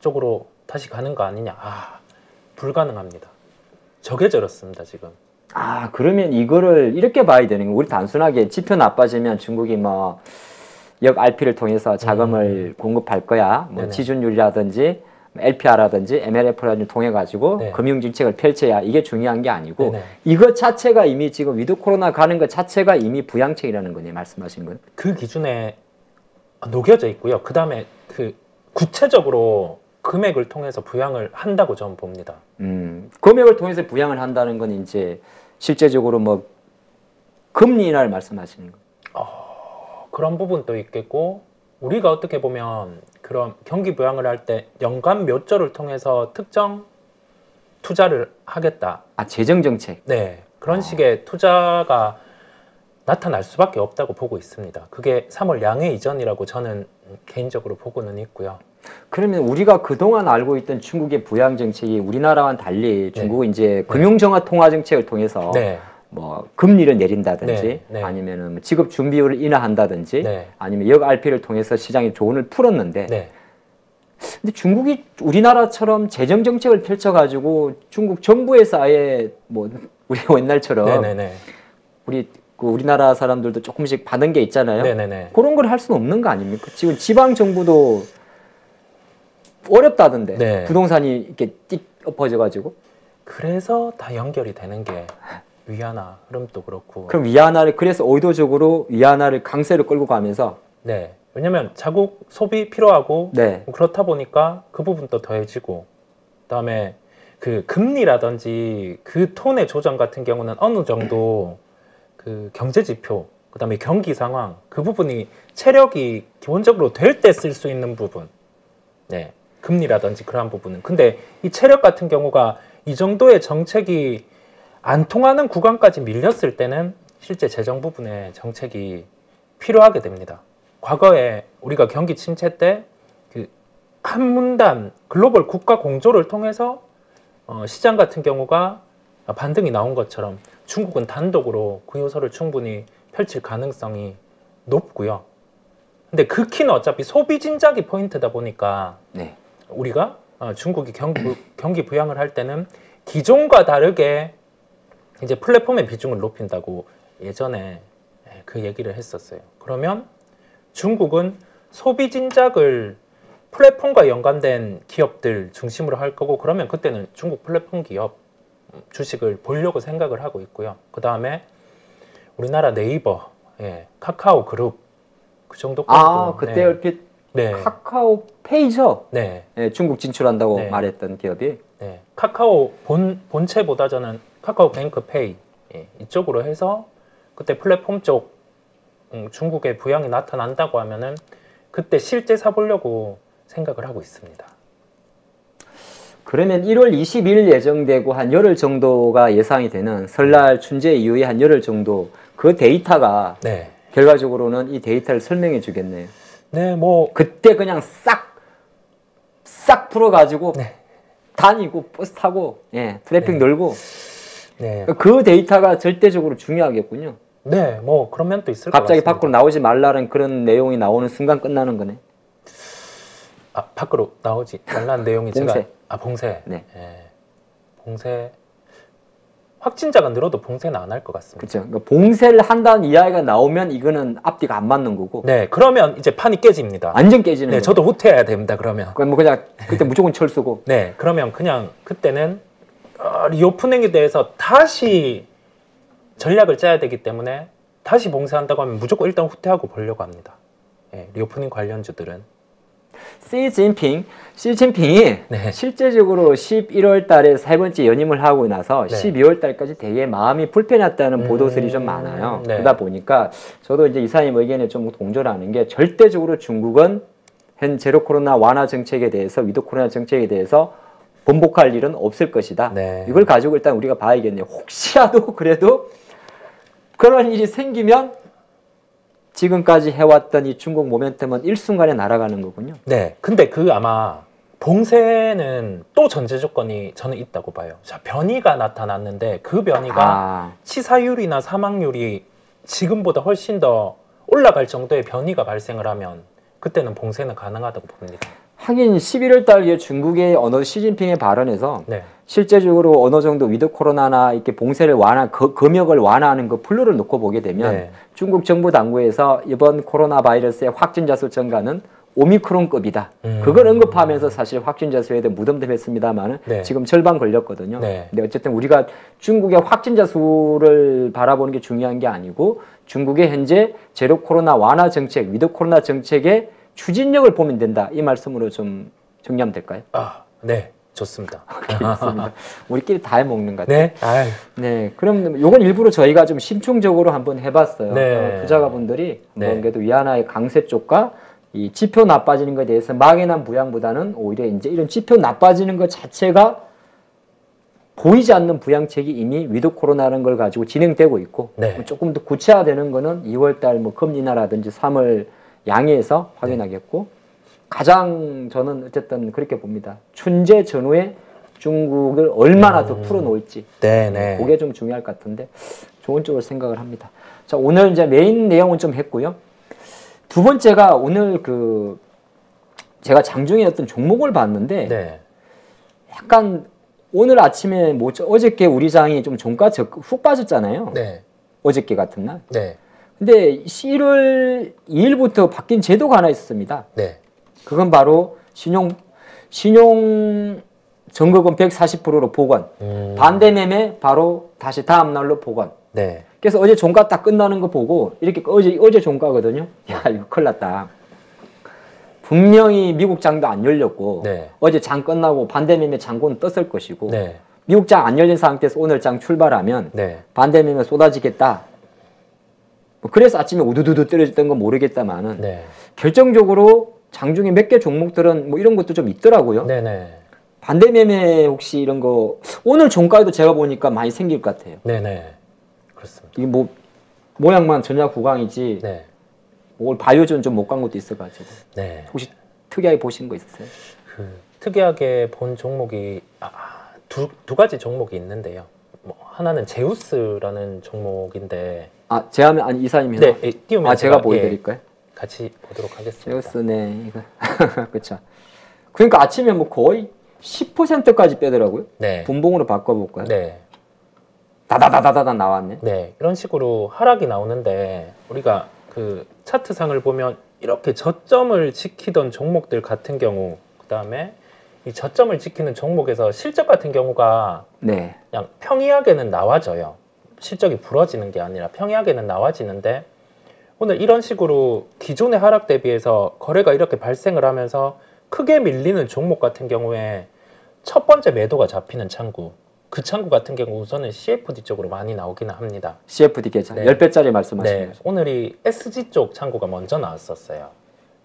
쪽으로 다시 가는 거 아니냐. 아, 불가능합니다. 저게 저렇습니다, 지금. 아 그러면 이거를 이렇게 봐야 되는 거. 우리 단순하게 지표 나빠지면 중국이 뭐 역 RP를 통해서 자금을 공급할 거야. 뭐 네네. 지준율이라든지 LPR라든지 MLF를 통해 가지고 네. 금융 정책을 펼쳐야 이게 중요한 게 아니고 네네. 이것 자체가 이미 지금 위드 코로나 가는 것 자체가 이미 부양책이라는 거네 말씀하신 건. 그 기준에 녹여져 있고요. 그 다음에 그 구체적으로 금액을 통해서 부양을 한다고 저는 봅니다. 금액을 통해서 부양을 한다는 건 이제 실제적으로 뭐 금리 인하를 말씀하시는 거. 그런 부분도 있겠고 우리가 어떻게 보면 그런 경기 부양을 할 때 연간 몇 조를 통해서 특정 투자를 하겠다. 아 재정 정책. 네, 그런 식의 투자가 나타날 수밖에 없다고 보고 있습니다. 그게 3월 양해 이전이라고 저는 개인적으로 보고는 있고요. 그러면 우리가 그동안 알고 있던 중국의 부양 정책이 우리나라와는 달리 중국은 이제 금융정화 통화 정책을 통해서 네, 뭐 금리를 내린다든지 네, 네. 아니면은 지급 준비율을 인하한다든지 네. 아니면 역 RP를 통해서 시장에 조언을 풀었는데 네, 근데 중국이 우리나라처럼 재정 정책을 펼쳐가지고 중국 정부에서 아예 뭐 우리가 옛날처럼 네, 네, 네, 우리나라 사람들도 조금씩 받은 게 있잖아요. 네, 네, 네. 그런 걸 할 수는 없는 거 아닙니까? 지금 지방 정부도 어렵다던데 네. 부동산이 이렇게 띡 엎어져가지고 그래서 다 연결이 되는 게 위안화 흐름도 그렇고. 그럼 위안화를 그래서 의도적으로 위안화를 강세로 끌고 가면서 네. 왜냐면 자국 소비 필요하고 네. 그렇다 보니까 그 부분도 더해지고 그다음에 그 금리라든지 그 톤의 조정 같은 경우는 어느 정도 그 경제 지표 그다음에 경기 상황 그 부분이 체력이 기본적으로 될 때 쓸 수 있는 부분. 네. 금리라든지 그러한 부분은. 근데 이 체력 같은 경우가 이 정도의 정책이 안 통하는 구간까지 밀렸을 때는 실제 재정 부분에 정책이 필요하게 됩니다. 과거에 우리가 경기 침체 때 그 한문단 글로벌 국가 공조를 통해서 시장 같은 경우가 반등이 나온 것처럼 중국은 단독으로 그 요소를 충분히 펼칠 가능성이 높고요. 근데 그 키는 어차피 소비 진작이 포인트다 보니까 네. 우리가 중국이 경기 부양을 할 때는 기존과 다르게 이제 플랫폼의 비중을 높인다고 예전에 그 얘기를 했었어요. 그러면 중국은 소비 진작을 플랫폼과 연관된 기업들 중심으로 할 거고 그러면 그때는 중국 플랫폼 기업 주식을 보려고 생각을 하고 있고요. 그 다음에 우리나라 네이버, 카카오 그룹 그 정도까지도. 그때 얼핏 네. 카카오페이죠? 네. 네, 중국 진출한다고 네. 말했던 기업이. 네. 카카오 본체보다 저는 카카오뱅크페이 이쪽으로 해서 그때 플랫폼 쪽 중국의 부양이 나타난다고 하면은 그때 실제 사보려고 생각을 하고 있습니다. 그러면 1월 20일 예정되고 한 열흘 정도가 예상이 되는 설날 춘제 이후에 한 열흘 정도 그 데이터가 네. 결과적으로는 이 데이터를 설명해 주겠네요. 네, 뭐 그때 그냥 싹 풀어가지고 네. 다니고 버스 타고 트래픽 늘고 네. 그 데이터가 절대적으로 중요하겠군요. 네, 뭐 그런 면도 있을 것 갑자기 같습니다. 밖으로 나오지 말라는 그런 내용이 나오는 순간 끝나는 거네. 밖으로 나오지 말라는 내용이 봉쇄. 봉쇄. 네. 봉쇄. 확진자가 늘어도 봉쇄는 안 할 것 같습니다. 그렇죠. 그러니까 봉쇄를 한다는 이야기가 나오면 이거는 앞뒤가 안 맞는 거고. 네, 그러면 이제 판이 깨집니다. 완전 깨지는 네, 거예요. 저도 후퇴해야 됩니다. 그러면. 뭐 그냥 그때 무조건 철수고. 네, 그러면 그냥 그때는 리오프닝에 대해서 다시 전략을 짜야 되기 때문에 다시 봉쇄한다고 하면 무조건 일단 후퇴하고 보려고 합니다. 리오프닝 관련주들은. 시진핑이 네. 실제적으로 11월 달에 세 번째 연임을 하고 나서 네. 12월 달까지 되게 마음이 불편했다는 보도들이 좀 많아요. 네. 그러다 보니까 저도 이제 이사님 의견에 좀 동조하는 게 절대적으로 중국은 현 제로 코로나 완화 정책에 대해서 위드 코로나 정책에 대해서 번복할 일은 없을 것이다. 네. 이걸 가지고 일단 우리가 봐야겠네요. 혹시라도 그래도 그런 일이 생기면 지금까지 해왔던 이 중국 모멘텀은 일순간에 날아가는 거군요. 네, 근데 아마 봉쇄는 또 전제 조건이 저는 있다고 봐요. 자, 변이가 나타났는데 그 변이가 치사율이나 사망률이 지금보다 훨씬 더 올라갈 정도의 변이가 발생을 하면 그때는 봉쇄는 가능하다고 봅니다. 하긴 11월 달에 중국의 시진핑의 발언에서 네. 실제적으로 어느 정도 위드 코로나나 이렇게 봉쇄를 검역을 완화하는 그 플루를 놓고 보게 되면 네. 중국 정부 당국에서 이번 코로나 바이러스의 확진자 수 증가는 오미크론급이다. 그걸 언급하면서 사실 확진자 수에 대해 무덤덤했습니다만 네. 지금 절반 걸렸거든요. 네. 근데 어쨌든 우리가 중국의 확진자 수를 바라보는 게 중요한 게 아니고 중국의 현재 제로 코로나 완화 정책, 위드 코로나 정책의 추진력을 보면 된다. 이 말씀으로 좀 정리하면 될까요? 네, 좋습니다. 알겠습니다. 우리끼리 다 해먹는 것 같아요. 네, 아유. 네, 그럼 요건 일부러 저희가 좀 심층적으로 한번 해봤어요. 네. 투자가분들이 네. 한번 그래도 위안화의 강세 쪽과 이 지표 나빠지는 것에 대해서 막연한 부양보다는 오히려 이제 이런 지표 나빠지는 것 자체가 보이지 않는 부양책이 이미 위드 코로나라는 걸 가지고 진행되고 있고 네. 뭐 조금 더 구체화되는 거는 2월달 뭐 금리나라든지 3월 양해에서 확인하겠고 가장 저는 어쨌든 그렇게 봅니다. 춘제 전후에 중국을 얼마나 더 풀어놓을지 네. 그게 좀 중요할 것 같은데 좋은 쪽으로 생각을 합니다. 자, 오늘 이제 메인 내용은 좀 했고요. 두 번째가 오늘 제가 장중에 어떤 종목을 봤는데 네. 약간 오늘 아침에 어저께 우리 장이 좀 종가 훅 빠졌잖아요. 네. 어저께 같은 날. 네. 근데 11월 2일부터 바뀐 제도가 하나 있었습니다. 네. 그건 바로 신용 정거금 140%로 복원. 반대 매매 바로 다시 다음 날로 복원. 네. 그래서 어제 종가 딱 끝나는 거 보고 이렇게 어제 종가거든요. 야, 이거 큰일 났다. 분명히 미국 장도 안 열렸고 네. 어제 장 끝나고 반대 매매 장고는 떴을 것이고 네. 미국 장 안 열린 상태에서 오늘 장 출발하면 네. 반대 매매 쏟아지겠다. 뭐 그래서 아침에 우두두두 떨어졌던 건 모르겠다만은 네. 결정적으로 장중에 몇 개 종목들은 뭐 이런 것도 좀 있더라고요. 네네. 반대 매매 혹시 이런 거 오늘 종가에도 제가 보니까 많이 생길 것 같아요. 네네. 그렇습니다. 이게 뭐 모양만 전략 구강이지 네. 오늘 바이오전 좀 못 간 것도 있어가지고 네. 혹시 특이하게 보신 거 있으세요? 그 특이하게 본 종목이 두 가지 종목이 있는데요. 뭐 하나는 제우스라는 종목인데 아 제하면 아니 이사님이 네, 띄우면 아 제가 보여드릴까요? 같이 보도록 하겠습니다. 제우스네 이거 그렇죠. 그러니까 아침에 뭐 거의 10%까지 빼더라고요. 네. 분봉으로 바꿔볼까요? 네. 다다다다다 나왔네. 네. 이런 식으로 하락이 나오는데 우리가 그 차트상을 보면 이렇게 저점을 지키던 종목들 같은 경우 그다음에 이 저점을 지키는 종목에서 실적 같은 경우가 네. 그냥 평이하게는 나와져요. 실적이 부러지는 게 아니라 평이하게는 나와지는데 오늘 이런 식으로 기존의 하락 대비해서 거래가 이렇게 발생을 하면서 크게 밀리는 종목 같은 경우에 첫 번째 매도가 잡히는 창구, 그 창구 같은 경우 우선은 CFD 쪽으로 많이 나오기는 합니다. CFD 계좌 네. 10배짜리 말씀하시는 네, 거죠. 오늘이 SG 쪽 창구가 먼저 나왔었어요.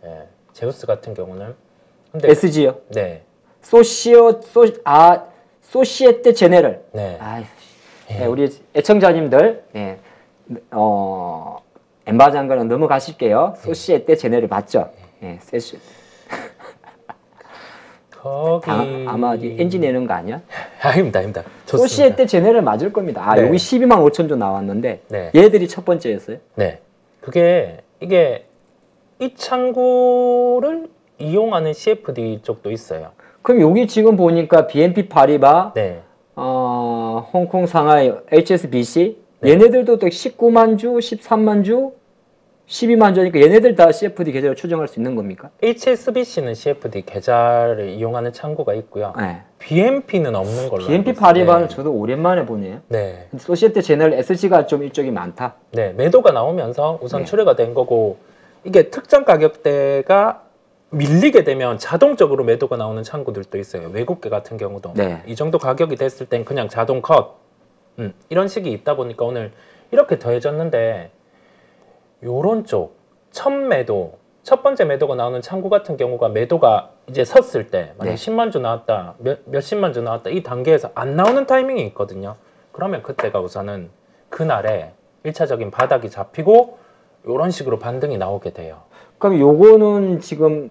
예, 제우스 같은 경우는 근데 SG요? 네, 소시에테 제네럴. 네, 아, 네, 우리 애청자님들, 네, 엠바 장관은 넘어가실게요. 소시에테 제네럴 맞죠? 네, 거기 아마 엔진 내는 거 아니야? 아닙니다. 좋습니다. 소시에테 제네럴 맞을 겁니다. 아, 네. 여기 12만 5천 조 나왔는데 네. 얘들이 첫 번째였어요. 네, 이게 이 창구를 이용하는 CFD 쪽도 있어요. 그럼 여기 지금 보니까 BNP 파리바, 네, 홍콩, 상하이, HSBC 네. 얘네들도 또 19만 주, 13만 주, 12만 주니까 얘네들 다 CFD 계좌를 추정할 수 있는 겁니까? HSBC는 CFD 계좌를 이용하는 창구가 있고요. 네. BNP는 없는 걸로. BNP 알고 있어요. 파리바는 네. 저도 오랜만에 보네요. 네, 소시에테 제너럴 SG가 좀 일정이 많다. 네, 매도가 나오면서 우선 네. 출회가 된 거고 이게 특정 가격대가 밀리게 되면 자동적으로 매도가 나오는 창구들도 있어요. 외국계 같은 경우도 네. 이 정도 가격이 됐을 땐 그냥 자동 컷 이런 식이 있다 보니까 오늘 이렇게 더해졌는데 요런 쪽 첫 번째 매도가 나오는 창구 같은 경우가 매도가 이제 섰을 때 만약 네. 10만 주 나왔다 몇십만 주 나왔다 이 단계에서 안 나오는 타이밍이 있거든요. 그러면 그때가 우선은 그날에 1차적인 바닥이 잡히고 요런 식으로 반등이 나오게 돼요. 그럼 요거는 지금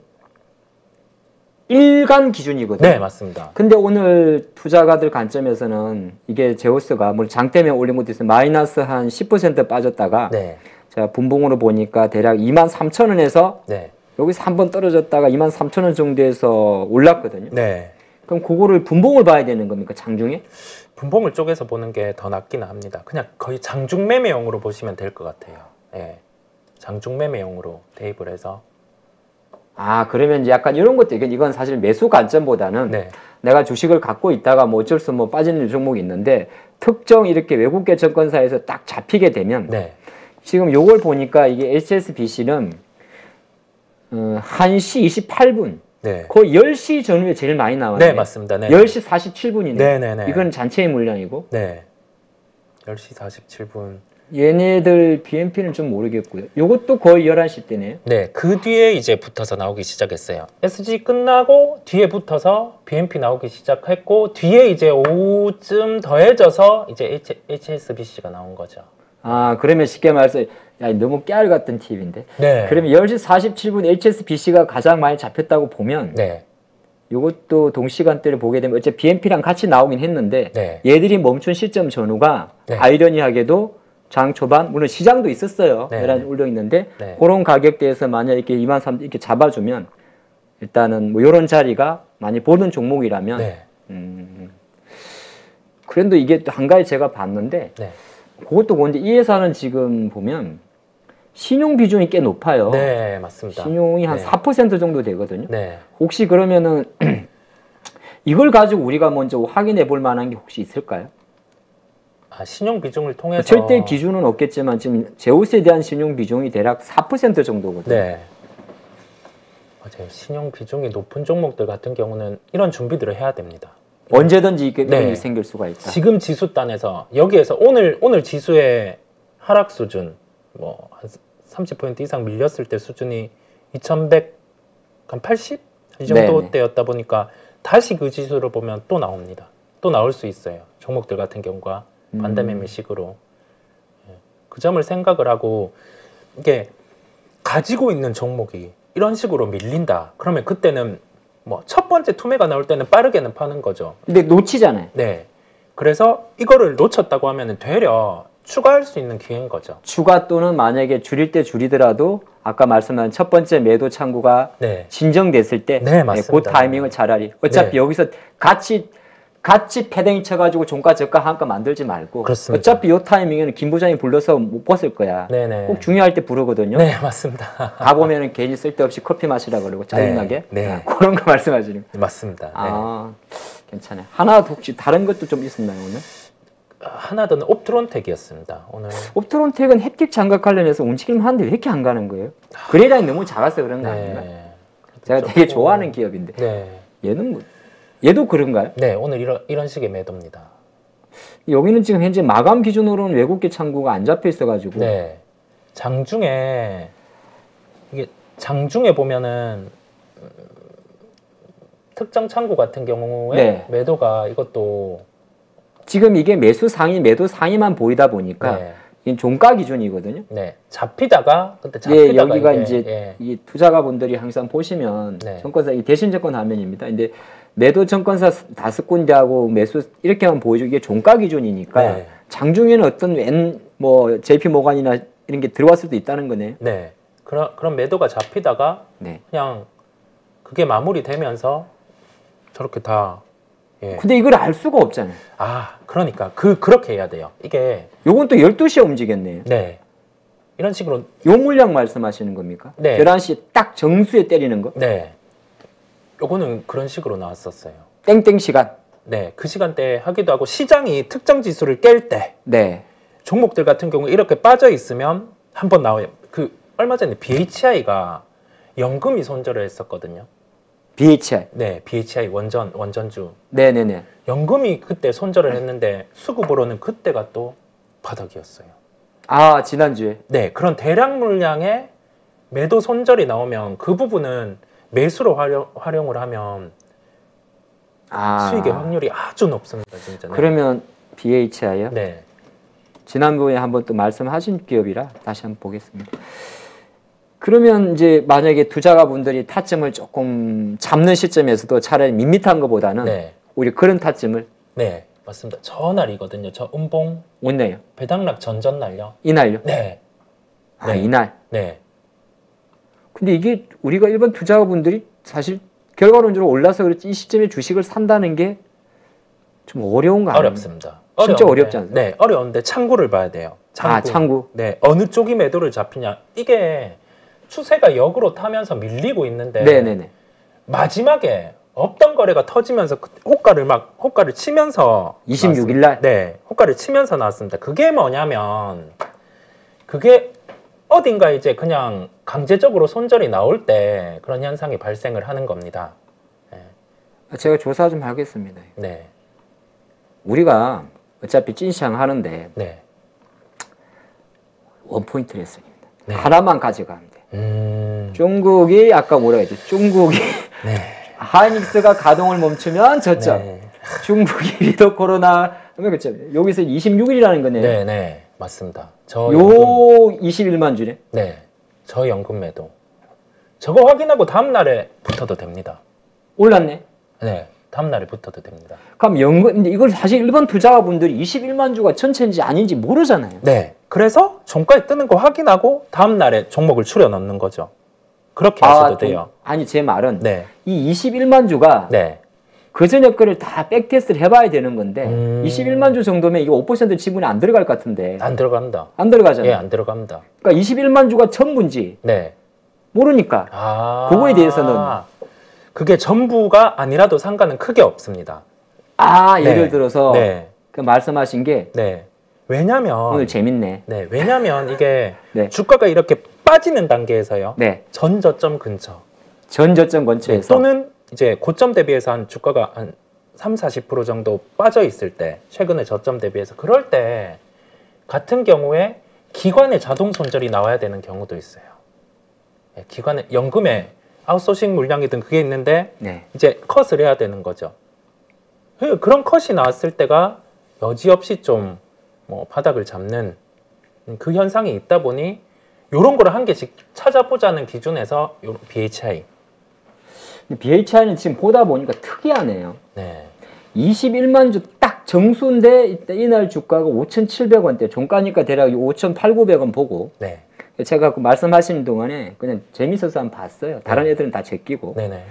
일간 기준이거든요. 네, 맞습니다. 근데 오늘 투자가들 관점에서는 이게 제우스가 물론 장 때문에 올린 것도 있어요. 마이너스 한 10% 빠졌다가 네, 제가 분봉으로 보니까 대략 23,000원에서 네, 여기서 한번 떨어졌다가 23,000원 정도에서 올랐거든요. 네. 그럼 그거를 분봉을 봐야 되는 겁니까? 장중에? 분봉을 쪼개서 보는 게 더 낫기는 합니다. 그냥 거의 장중 매매용으로 보시면 될 것 같아요. 예. 장중 매매용으로 대입을 해서. 아, 그러면 이제 약간 이런 것도 이건 사실 매수 관점보다는 네, 내가 주식을 갖고 있다가 뭐 어쩔 수 없이 빠지는 종목이 있는데 특정 이렇게 외국계 증권사에서 딱 잡히게 되면 네, 지금 요걸 보니까 이게 HSBC는 1시 28분 네, 거의 10시 전후에 제일 많이 나왔네요. 네, 맞습니다. 네, 10시 47분이네. 네, 네, 네. 이건 잔체의 물량이고 네, 10시 47분. 얘네들 BNP는 좀 모르겠고요. 요것도 거의 11시 때네요. 네, 그 뒤에 이제 붙어서 나오기 시작했어요. SG 끝나고 뒤에 붙어서 BNP 나오기 시작했고 뒤에 이제 오후쯤 더해져서 이제 HSBC가 나온 거죠. 아, 그러면 쉽게 말해서 야, 너무 깨알 같은 팁인데. 네, 그러면 10시 47분 HSBC가 가장 많이 잡혔다고 보면 네, 요것도 동시간대를 보게 되면 어째 BNP랑 같이 나오긴 했는데 네, 얘들이 멈춘 시점 전후가 네. 아이러니하게도 장 초반 물론 시장도 있었어요. 네. 내란 올려 있는데 네. 그런 가격대에서 만약 이렇게 23,000 이렇게 잡아주면 일단은 뭐 이런 자리가 많이 보는 종목이라면 네, 그래도 이게 또 한 가지 제가 봤는데 네, 그것도 그런데 이 회사는 지금 보면 신용 비중이 꽤 높아요. 네, 맞습니다. 신용이 한 네. 4% 정도 되거든요. 네, 혹시 그러면은 이걸 가지고 우리가 먼저 확인해 볼 만한 게 혹시 있을까요? 아, 신용 비중을 통해서 절대 기준은 없겠지만 지금 제우스에 대한 신용 비중이 대략 4% 정도거든요. 네. 맞아요. 신용 비중이 높은 종목들 같은 경우는 이런 준비들을 해야 됩니다. 언제든지 이런 네. 일이 생길 수가 있다. 지금 지수단에서 여기에서 오늘 지수의 하락 수준 뭐 한 30% 이상 밀렸을 때 수준이 2180? 이 정도 네네. 때였다 보니까 다시 그 지수를 보면 또 나옵니다. 또 나올 수 있어요. 종목들 같은 경우가 반대 매매식으로. 그 점을 생각을 하고 이게 가지고 있는 종목이 이런 식으로 밀린다. 그러면 그때는 뭐 첫 번째 투매가 나올 때는 빠르게는 파는 거죠. 근데 놓치잖아요. 네. 그래서 이거를 놓쳤다고 하면 되려 추가할 수 있는 기회인 거죠. 추가 또는 만약에 줄일 때 줄이더라도 아까 말씀한 첫 번째 매도 창구가 네. 진정됐을 때 네, 맞습니다. 그 타이밍을 차라리 어차피 네. 여기서 같이 패딩 쳐가지고 종가 저가 한가 만들지 말고 그렇습니다. 어차피 이 타이밍에는 김 부장이 불러서 못 벗을 거야. 네네. 꼭 중요할 때 부르거든요. 네, 맞습니다. 가보면은 괜히 쓸데없이 커피 마시라 그러고 짜증나게 네. 아, 그런 거 말씀하시는 거. 맞습니다. 네. 아 괜찮아요. 하나 더 혹시 다른 것도 좀 있었나요 오늘? 하나 더는 옵트론텍이었습니다. 오늘. 옵트론텍은 햅틱 장갑 관련해서 움직임 하는데 왜 이렇게 안 가는 거예요? 거래량이 너무 작아서 그런 거 아닌가? 네. 제가 되게 좋아하는 기업인데 네. 얘는 뭐 얘도 그런가요? 네, 오늘 이런 식의 매도입니다. 여기는 지금 현재 마감 기준으로는 외국계 창구가 안 잡혀 있어가지고 네. 장중에 보면은 특정 창구 같은 경우에 네. 매도가 이것도 지금 이게 매수 상위, 매도 상위만 보이다 보니까 네. 이게 종가 기준이거든요. 네. 잡히다가 예, 여기가 이제 예. 이 투자가분들이 항상 보시면 네. 증권사 이 대신증권 화면입니다. 근데 매도 증권사 5군데하고 매수 이렇게만 보여주고 이게 종가 기준이니까 네. 장중에는 어떤 뭐 JP 모간이나 이런 게 들어왔을 수도 있다는 거네요. 네. 그런 매도가 잡히다가 네. 그냥 그게 마무리되면서 저렇게 다 예. 근데 이걸 알 수가 없잖아요. 아, 그러니까 그렇게 해야 돼요. 이게 요건 또 12시에 움직였네요. 네. 이런 식으로 요 물량 말씀하시는 겁니까? 네. 11시 딱 정수에 때리는 거? 네. 요거는 그런 식으로 나왔었어요. 땡땡 시간. 네. 그 시간대에 하기도 하고 시장이 특정 지수를 깰 때 네. 종목들 같은 경우 이렇게 빠져 있으면 한번 나와요. 얼마 전에 BHI가 연금이 손절을 했었거든요. BHI. 네, BHI 원전주. 네네네. 연금이 그때 손절을 했는데 수급으로는 그때가 또 바닥이었어요. 아, 지난주에. 네, 그런 대량 물량의 매도 손절이 나오면 그 부분은 매수로 활용을 하면 아. 수익의 확률이 아주 높습니다, 진짜. 네. 그러면 BHI요? 네, 지난번에 한번 또 말씀하신 기업이라 다시 한번 보겠습니다. 그러면 이제 만약에 투자가분들이 타점을 조금 잡는 시점에서도 차라리 밋밋한 것보다는 네, 오히려 그런 타점을 네, 맞습니다. 저날이거든요. 저 음봉 못내요. 배당락 전날요. 이날요? 네, 아, 네. 이날. 네, 근데 이게 우리가 일반 투자가분들이 사실 결과론적으로 올라서 그렇지 이 시점에 주식을 산다는 게 좀 어려운 거 아니에요? 어렵습니다. 진짜 어려운데, 어렵지 않습니까? 네, 어려운데 창구를 봐야 돼요. 아, 창구. 네, 어느 쪽이 매도를 잡히냐. 이게 추세가 역으로 타면서 밀리고 있는데 네네네. 마지막에 없던 거래가 터지면서 호가를 치면서 26일 날. 네, 호가를 치면서 나왔습니다. 그게 뭐냐면 그게 어딘가 이제 그냥 강제적으로 손절이 나올 때 그런 현상이 발생을 하는 겁니다. 제가 조사 좀 하겠습니다. 네, 우리가 어차피 찐시장 하는데 네, 원포인트 레슨입니다. 네. 하나만 가져가면 돼. 중국이 아까 뭐라 했죠? 중국이 네, 하이닉스가 가동을 멈추면 저점. 네, 중국이 위드 코로나 하면 그쵸? 여기서 26일이라는 거네요. 네, 네, 맞습니다. 요 21만 주네. 네, 저 연금 매도. 저거 확인하고 다음 날에 붙어도 됩니다. 올랐네. 네, 다음 날에 붙어도 됩니다. 그럼 근데 이걸 사실 일반 투자자분들이 21만 주가 전체인지 아닌지 모르잖아요. 네, 그래서 종가에 뜨는 거 확인하고 다음 날에 종목을 추려 넣는 거죠. 그렇게 하셔도 돼요. 아니 제 말은 네, 이 21만 주가 네, 그 전에 거를 다 백테스트를 해봐야 되는 건데 21만 주 정도면 이거 5% 지분이 안 들어갈 것 같은데 안 들어간다. 안 들어가잖아요. 예, 안 들어갑니다. 그러니까 21만 주가 전부인지 네. 모르니까 아, 그거에 대해서는 그게 전부가 아니라도 상관은 크게 없습니다. 아, 네. 예를 들어서 네. 그 말씀하신 게 네. 왜냐면 오늘 재밌네. 네. 왜냐면 이게 네. 주가가 이렇게 빠지는 단계에서요. 네. 전저점 근처. 전저점 네. 근처에서 또는 이제 고점 대비해서 한 주가가 한 30-40% 정도 빠져 있을 때, 최근에 저점 대비해서 그럴 때 같은 경우에 기관의 자동 손절이 나와야 되는 경우도 있어요. 네, 기관의 연금에 아웃소싱 물량이든 그게 있는데 네. 이제 컷을 해야 되는 거죠. 그런 컷이 나왔을 때가 여지없이 좀 뭐 바닥을 잡는 그 현상이 있다 보니 이런 거를 한 개씩 찾아보자는 기준에서 요 BHI. BHI는 지금 보다 보니까 특이하네요. 네. 21만 주 딱 정수인데 이날 주가가 5,700원대, 종가니까 대략 5,800-900원 보고 네. 제가 그 말씀하시는 동안에 그냥 재밌어서 한번 봤어요. 다른 애들은 다 제끼고 네네.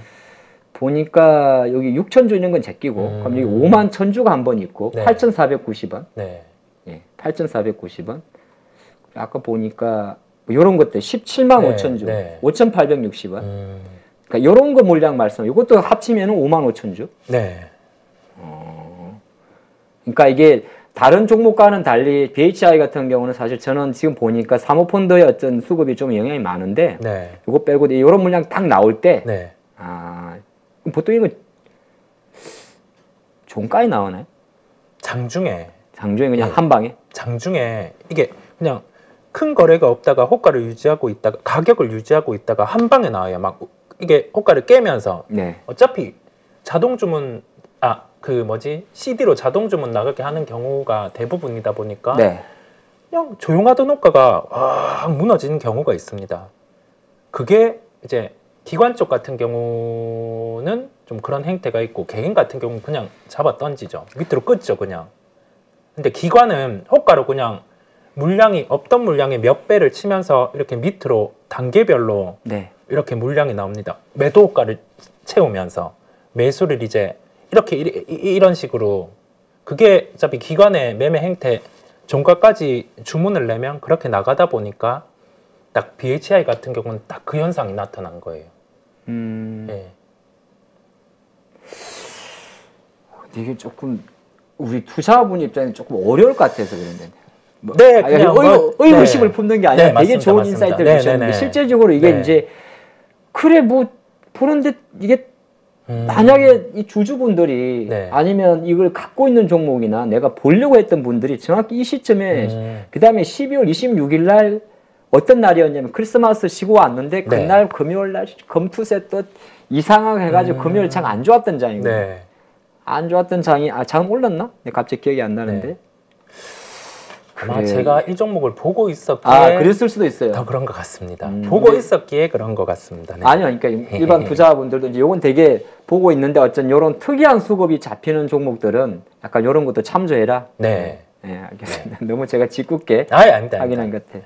보니까 여기 6,000주 있는 건 제끼고 그럼 여기 5만 1,000주가 한 번 있고 네. 8,490원. 네. 예, 8,490원. 아까 보니까 이런 것들 17만 네, 5천 주, 네. 5,860원. 그러니까 이런 거 물량 말씀. 이것도 합치면 5만 5천 주. 네. 그러니까 이게 다른 종목과는 달리 BHI 같은 경우는 사실 저는 지금 보니까 사모펀드의 어떤 수급이 좀 영향이 많은데 네. 이거 빼고 이런 물량 딱 나올 때 네. 아, 보통 이거 종가에 나오나요? 장중에 장중에 그냥 네. 한 방에? 장중에 이게 그냥 큰 거래가 없다가 호가를 유지하고 있다가 가격을 유지하고 있다가 한 방에 나와요. 막 이게 호가를 깨면서 네. 어차피 자동 주문 CD로 자동 주문 나가게 하는 경우가 대부분이다 보니까 네. 그냥 조용하던 호가가 확 무너지는 경우가 있습니다. 그게 이제 기관 쪽 같은 경우는 좀 그런 행태가 있고 개인 같은 경우는 그냥 잡아 던지죠. 밑으로 끊죠 그냥. 근데 기관은 호가로 그냥 물량이 없던 물량의 몇 배를 치면서 이렇게 밑으로 단계별로 네. 이렇게 물량이 나옵니다. 매도 호가를 채우면서 매수를 이제 이렇게 이런 식으로 그게 어차피 기관의 매매 행태 종가까지 주문을 내면 그렇게 나가다 보니까 딱 BHI 같은 경우는 딱 그 현상이 나타난 거예요. 네. 이게 조금 우리 투자분 입장에 조금 어려울 것 같아서 그런데. 네, 그냥 의구심을 품는 게 아니라 네, 되게 맞습니다, 좋은 맞습니다. 인사이트를 네, 주셨는데 네, 네. 실제적으로 이게 네. 이제 그래 뭐 보는데 이게 만약에 이 주주분들이 네. 아니면 이걸 갖고 있는 종목이나 내가 보려고 했던 분들이 정확히 이 시점에 그 다음에 12월 26일 날 어떤 날이었냐면 크리스마스 쉬고 왔는데 그날 금요일 날 검투세 또 이상하게 해가지고 금요일 장 안 좋았던 장이고 네. 안 좋았던 장이 장 올랐나? 갑자기 기억이 안 나는데 네. 아마 그래. 제가 이 종목을 보고 있었기에 그랬을 수도 있어요. 더 그런 것 같습니다. 보고 있었기에 그런 것 같습니다. 네. 아니요, 그러니까 일반 투자분들도 이제 요건 되게 보고 있는데 어쩐 요런 특이한 수급이 잡히는 종목들은 약간 요런 것도 참조해라. 네. 네, 알겠습니다. 너무 제가 짓궂게 아닙니다. 하긴 한 것 같아.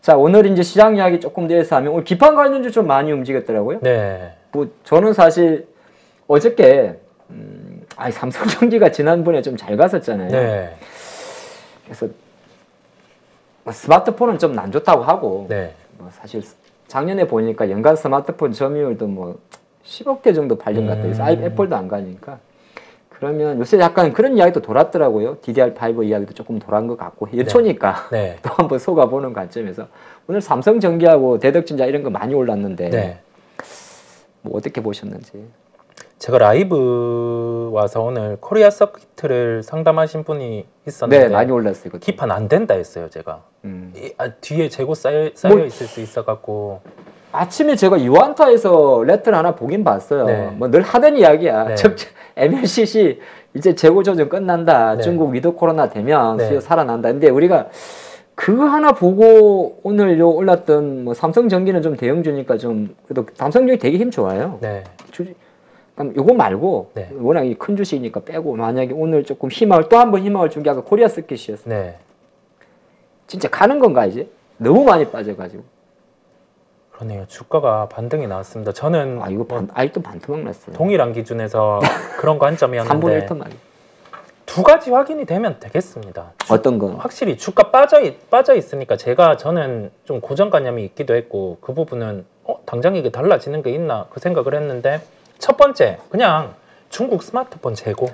자, 오늘 이제 시장 이야기 조금 더해서 하면 오늘 기판 관련주 좀 많이 움직였더라고요. 네. 뭐 저는 사실 어저께 삼성전기가 지난번에 좀 잘 갔었잖아요. 네. 그래서 스마트폰은 좀 안 좋다고 하고 네. 뭐 사실 작년에 보니까 연간 스마트폰 점유율도 뭐 10억 개 정도 팔린 것 같아요. 그래서 애플도 안 가니까 그러면 요새 약간 그런 이야기도 돌았더라고요. DDR5 이야기도 조금 돌아온 것 같고 예초니까 네. 또 한번 속아보는 관점에서 오늘 삼성전기하고 대덕진자 이런 거 많이 올랐는데 네. 뭐 어떻게 보셨는지. 제가 라이브 와서 오늘 코리아 서킷을 상담하신 분이 있었는데 네, 많이 올랐어요. 그것도. 기판 안 된다 했어요, 제가. 뒤에 재고 쌓여 뭐, 있을 수 있어갖고. 아침에 제가 유안타에서 레터를 하나 보긴 봤어요. 네. 뭐 늘 하던 이야기야. 네. MLCC 이제 재고 조정 끝난다. 네. 중국 위드 코로나 되면 네. 수요 살아난다. 근데 우리가 그거 하나 보고 오늘 요 올랐던 뭐 삼성전기는 좀 대형주니까 좀 그래도 삼성전기 되게 힘 좋아요. 네. 그럼 요거 말고 네. 워낙 큰 주식이니까 빼고 만약에 오늘 조금 희망을 또 한 번 희망을 준 게 아까 코리아 서킷이었어. 네. 진짜 가는 건가 이제? 너무 많이 빠져가지고. 그러네요. 주가가 반등이 나왔습니다. 저는 이거 아직도 반토막 났어요. 동일한 기준에서 그런 3분의 관점이었는데 1턴 말이. 두 가지 확인이 되면 되겠습니다. 어떤 거? 확실히 주가 빠져 있으니까 저는 좀 고정관념이 있기도 했고 그 부분은 당장 이게 달라지는 게 있나 그 생각을 했는데 첫 번째, 그냥 중국 스마트폰 재고.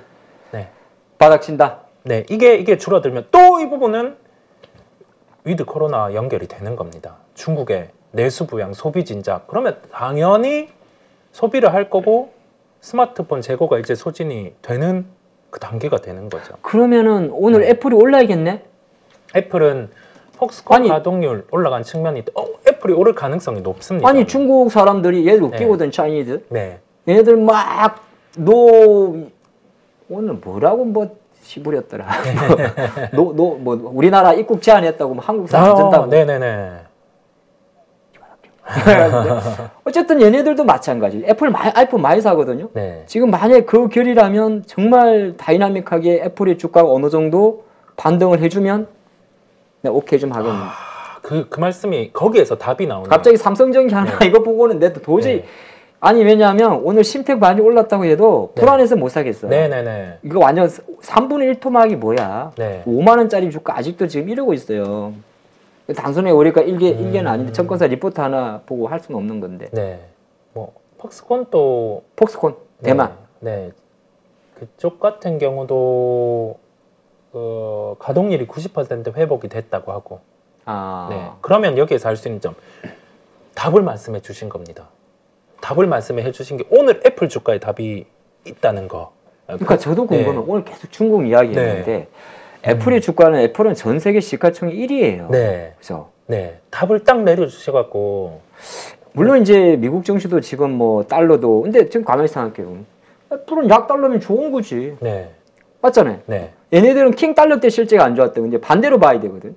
네. 바닥친다. 네, 이게 줄어들면 또 이 부분은 위드 코로나 연결이 되는 겁니다. 중국의 내수 부양, 소비 진작. 그러면 당연히 소비를 할 거고 스마트폰 재고가 이제 소진이 되는 그 단계가 되는 거죠. 그러면은 오늘 네. 애플이 올라야겠네? 애플은 폭스콘 아니, 가동률 올라간 측면이 있다. 애플이 오를 가능성이 높습니다. 아니 중국 사람들이 얘들 네. 웃기거든, 차이니즈. 네. 얘네들 막 오늘 뭐라고 뭐 시부렸더라. 뭐 우리나라 입국 제한했다고 뭐 한국 사람 안 준다고. 네네네. 어쨌든 얘네들도 마찬가지. 아이폰 많이 사거든요. 네. 지금 만약에 그 결이라면 정말 다이나믹하게 애플의 주가가 어느 정도 반등을 해주면 네, 오케이 좀 하겠는데. 그 말씀이 거기에서 답이 나오네요. 갑자기 삼성전기 하나 이거 보고는 내도 도저히 네. 아니 왜냐하면 오늘 심택 많이 올랐다고 해도 불안해서 못 사겠어요. 네네네. 이거 완전 3분의 1 토막이 뭐야. 네. 5만 원짜리 주가 아직도 지금 이러고 있어요. 단순히 우리가 일개는 아닌데 증권사 리포트 하나 보고 할 수는 없는 건데. 네. 뭐 폭스콘 또 폭스콘 대만. 네. 그쪽 같은 경우도 가동률이 90% 회복이 됐다고 하고. 아. 네. 그러면 여기에서 알 수 있는 점 답을 말씀해 주신 겁니다. 답을 말씀해 주신 게 오늘 애플 주가에 답이 있다는 거. 그러니까 저도 궁금해. 네. 오늘 계속 중국 이야기했는데 애플의 주가는 애플은 전 세계 시가총액 1위예요. 네. 그죠? 네. 답을 딱 내려주셔갖고. 물론 이제 미국 증시도 지금 뭐 달러도 근데 지금 가만히 생각해요. 애플은 약 달러면 좋은 거지. 네. 맞잖아요. 네. 얘네들은 킹 달러 때 실제가 안 좋았대. 근데 반대로 봐야 되거든.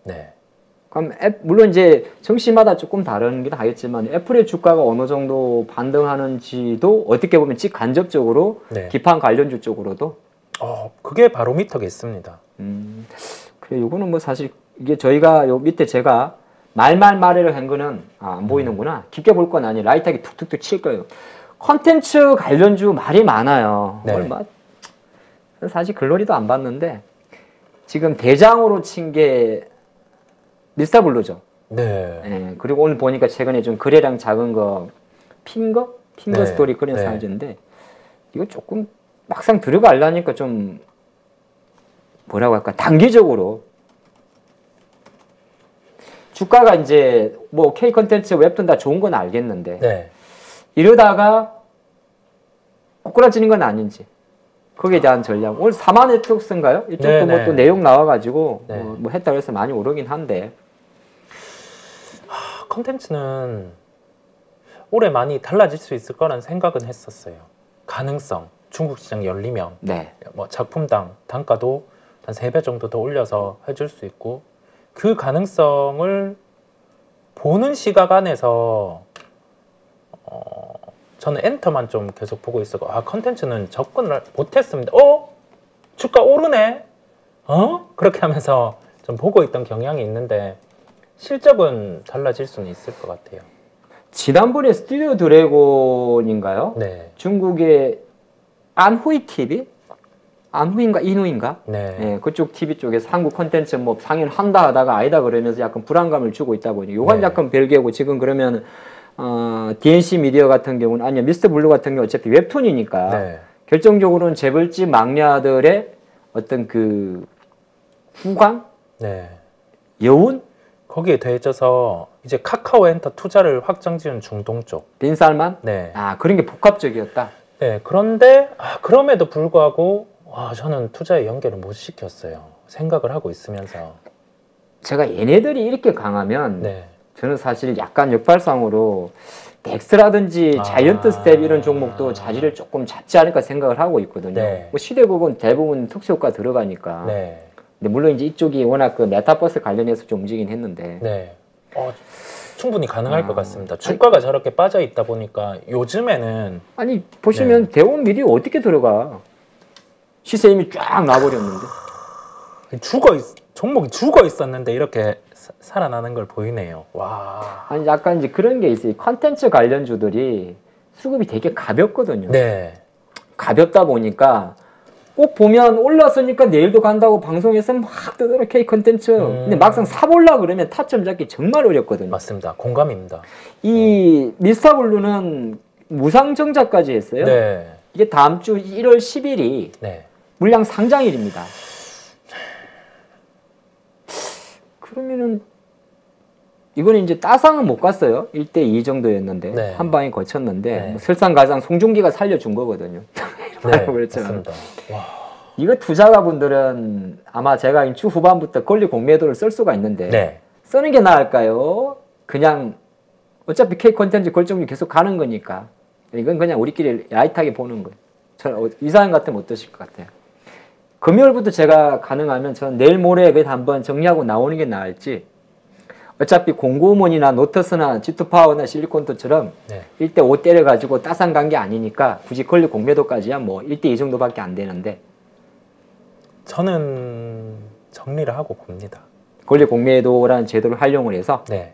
네. 그럼 물론 이제 증시마다 조금 다르긴 하겠지만 애플의 주가가 어느 정도 반등하는지도 어떻게 보면 직간접적으로 네. 기판 관련주 쪽으로도 그게 바로미터겠습니다. 그래 요거는 뭐 사실 이게 저희가 요 밑에 제가 말을 한 거는 안 보이는구나. 깊게 볼 건 아니 라이트하게 툭툭툭 칠 거예요. 컨텐츠 관련주 말이 많아요. 네. 얼마 사실 글로리도 안 봤는데 지금 대장으로 친 게 미스터블루죠. 네. 예, 그리고 오늘 보니까 최근에 좀 거래량 작은 거 핑거 네. 스토리 그런 네. 사이즈인데 이거 조금 막상 들어가려니까 좀 뭐라고 할까 단기적으로 주가가 이제 뭐 K 컨텐츠 웹툰 다 좋은 건 알겠는데 네. 이러다가 꼬꾸라지는 건 아닌지 거기에 대한 전략. 오늘 사마 네트워크인가요? 이쪽도 네, 뭐 네. 또 내용 나와가지고 네. 뭐 했다고 해서 많이 오르긴 한데 컨텐츠는 올해 많이 달라질 수 있을 거란 생각은 했었어요. 가능성, 중국 시장 열리면 네. 뭐 작품당 단가도 한 3배 정도 더 올려서 해줄 수 있고 그 가능성을 보는 시각 안에서 저는 엔터만 좀 계속 보고 있었고 컨텐츠는 접근을 못했습니다. 주가 오르네? 그렇게 하면서 좀 보고 있던 경향이 있는데 실적은 달라질 수는 있을 것 같아요. 지난번에 스튜디오 드래곤인가요? 네. 중국의 안후이 TV? 안후인가 인후인가? 네. 네, 그쪽 TV 쪽에서 한국 콘텐츠 뭐 상연한다 하다가 아니다 그러면서 약간 불안감을 주고 있다 보니 요건 네. 약간 별개고 지금 그러면 DNC 미디어 같은 경우는 아니요 미스터 블루 같은 경우 어차피 웹툰이니까 네. 결정적으로는 재벌집 막냐들의 어떤 그 후광? 네. 여운? 거기에 더해져서 이제 카카오 엔터 투자를 확장 지은 중동 쪽. 빈살만? 네. 그런 게 복합적이었다. 네. 그런데 그럼에도 불구하고 저는 투자에 연결을 못 시켰어요. 생각을 하고 있으면서. 제가 얘네들이 이렇게 강하면 네. 저는 사실 약간 역발상으로 덱스라든지 자이언트 스텝 이런 종목도 자리를 조금 잡지 않을까 생각을 하고 있거든요. 네. 뭐 시대국은 대부분 특수효과 들어가니까. 네. 근데 물론 이제 이쪽이 워낙 그 메타버스 관련해서 좀 움직이긴 했는데. 네. 충분히 가능할 것 같습니다. 주가가 저렇게 빠져 있다 보니까 요즘에는 아니 보시면 대원 미디어 어떻게 들어가? 시세 이미 쫙 나버렸는데. 종목이 죽어 있었는데 이렇게 살아나는 걸 보이네요. 와. 아니 약간 이제 그런 게 있어요. 컨텐츠 관련주들이 수급이 되게 가볍거든요. 네. 가볍다 보니까 꼭 보면 올랐으니까 내일도 간다고 방송에서 막 뜨더라 K 컨텐츠. 근데 막상 사볼라 그러면 타점 잡기 정말 어렵거든요. 맞습니다. 공감입니다. 이 미스터블루는 무상증자까지 했어요. 네. 이게 다음 주 1월 10일이 네. 물량 상장일입니다. 그러면은 이거는 이제 따상은 못 갔어요. 1대2 정도였는데 네. 한 방에 거쳤는데 네. 뭐 설상가상 송중기가 살려준 거거든요. 네. 그렇잖아요. 맞습니다. 와. 이거 투자가분들은 아마 제가 주 후반부터 권리 공매도를 쓸 수가 있는데 네. 쓰는 게 나을까요? 그냥 어차피 K 콘텐츠 결정률 계속 가는 거니까 이건 그냥 우리끼리 라이트하게 보는 거예요. 저는 이사님 같으면 어떠실 것 같아요? 금요일부터 제가 가능하면 저는 내일 모레 한번 정리하고 나오는 게 나을지 어차피 공구몬이나 노터스나 G2파워나 실리콘토처럼 네. 1대5 때려가지고 따상 간 게 아니니까 굳이 권리 공매도까지야 뭐 1대2 정도밖에 안 되는데 저는 정리를 하고 봅니다. 권리 공매도라는 제도를 활용을 해서 네.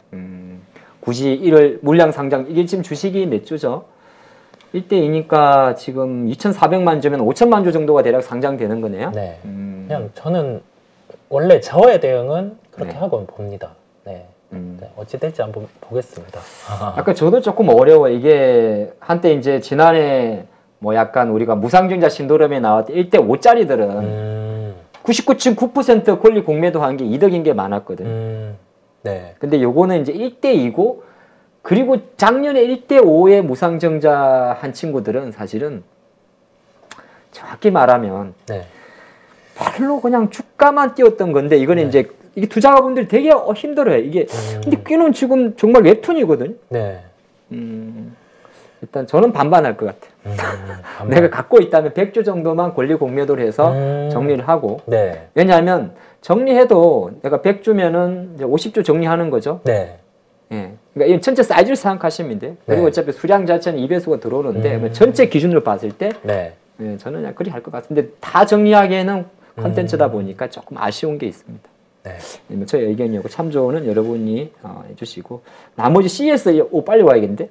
굳이 1월 물량 상장 이게 지금 주식이 몇 주죠? 1대2니까 지금 2,400만 주면 5천만 주 정도가 대략 상장되는 거네요. 네. 그냥 저는 원래 저의 대응은 그렇게 네. 하고 봅니다. 네. 네. 어찌 될지 한번 보겠습니다. 아까 저도 조금 어려워. 이게 한때 이제 지난해 뭐 약간 우리가 무상증자 신도림에 나왔던 1대5짜리들은 99.9% 권리 공매도 한 게 이득인 게 많았거든. 네. 근데 요거는 이제 1대2고 그리고 작년에 1대5에 무상증자 한 친구들은 사실은 정확히 말하면 네. 별로 그냥 주가만 띄웠던 건데 이거는 네. 이제 이게 투자가분들이 되게 힘들어요. 이게 근데 꽤는 지금 정말 웹툰이거든. 네. 일단 저는 반반할 것 같아요. 내가 갖고 있다면 100주 정도만 권리 공매도를 해서 정리를 하고 네. 왜냐하면 정리해도 내가 100주면은 이제 50주 정리하는 거죠. 네. 예. 그러니까 이 전체 사이즈를 생각하시면 돼요. 그리고 네. 어차피 수량 자체는 2배수가 들어오는데 뭐 전체 기준으로 봤을 때 네. 예, 저는 그냥 그리 할 것 같은데 다 정리하기에는 컨텐츠다 보니까 조금 아쉬운 게 있습니다. 네. 저의 의견이었고 참조는 여러분이 해주시고 나머지 CS 빨리 와야겠는데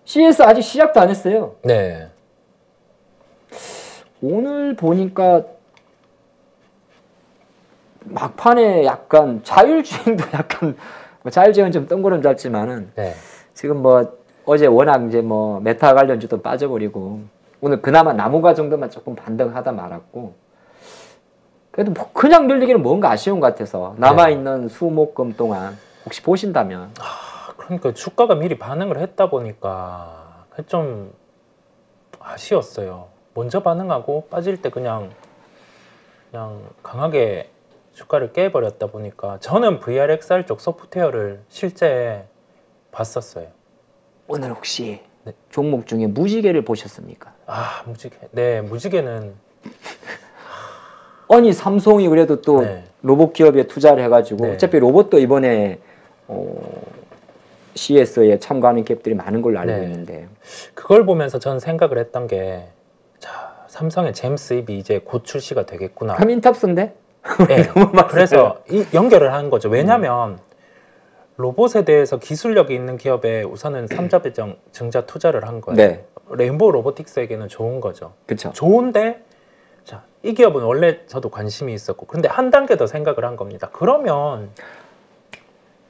CS 아직 시작도 안 했어요. 네. 오늘 보니까 막판에 약간 자율주행도 약간 자율주행은 좀 뜬구름 잡지만은 네. 지금 뭐 어제 워낙 이제 뭐 메타 관련주도 빠져버리고 오늘 그나마 나무가 정도만 조금 반등하다 말았고 그래도 뭐 그냥 늘리기는 뭔가 아쉬운 것 같아서 남아있는 수목금 동안 혹시 보신다면 그러니까 주가가 미리 반응을 했다 보니까 좀 아쉬웠어요. 먼저 반응하고 빠질 때 그냥 강하게 주가를 깨버렸다 보니까 저는 VRXR 쪽 소프트웨어를 실제 봤었어요. 오늘 혹시 네. 종목 중에 무지개를 보셨습니까? 아, 무지개. 네, 무지개는 아니 삼성이 그래도 또 네. 로봇 기업에 투자를 해가지고 네. 어차피 로봇도 이번에 CS에 참가하는 기업들이 많은 걸로 알고 네. 있는데 그걸 보면서 저는 생각을 했던 게 자, 삼성의 잼스입이 이제 곧 출시가 되겠구나. 그럼 인탑스인데? 네. 그래서 이 연결을 한 거죠. 왜냐하면 로봇에 대해서 기술력이 있는 기업에 우선은 3자 배정 증자 투자를 한 거예요. 네. 레인보우 로보틱스에게는 좋은 거죠. 그렇죠. 좋은데 자, 이 기업은 원래 저도 관심이 있었고 근데 한 단계 더 생각을 한 겁니다. 그러면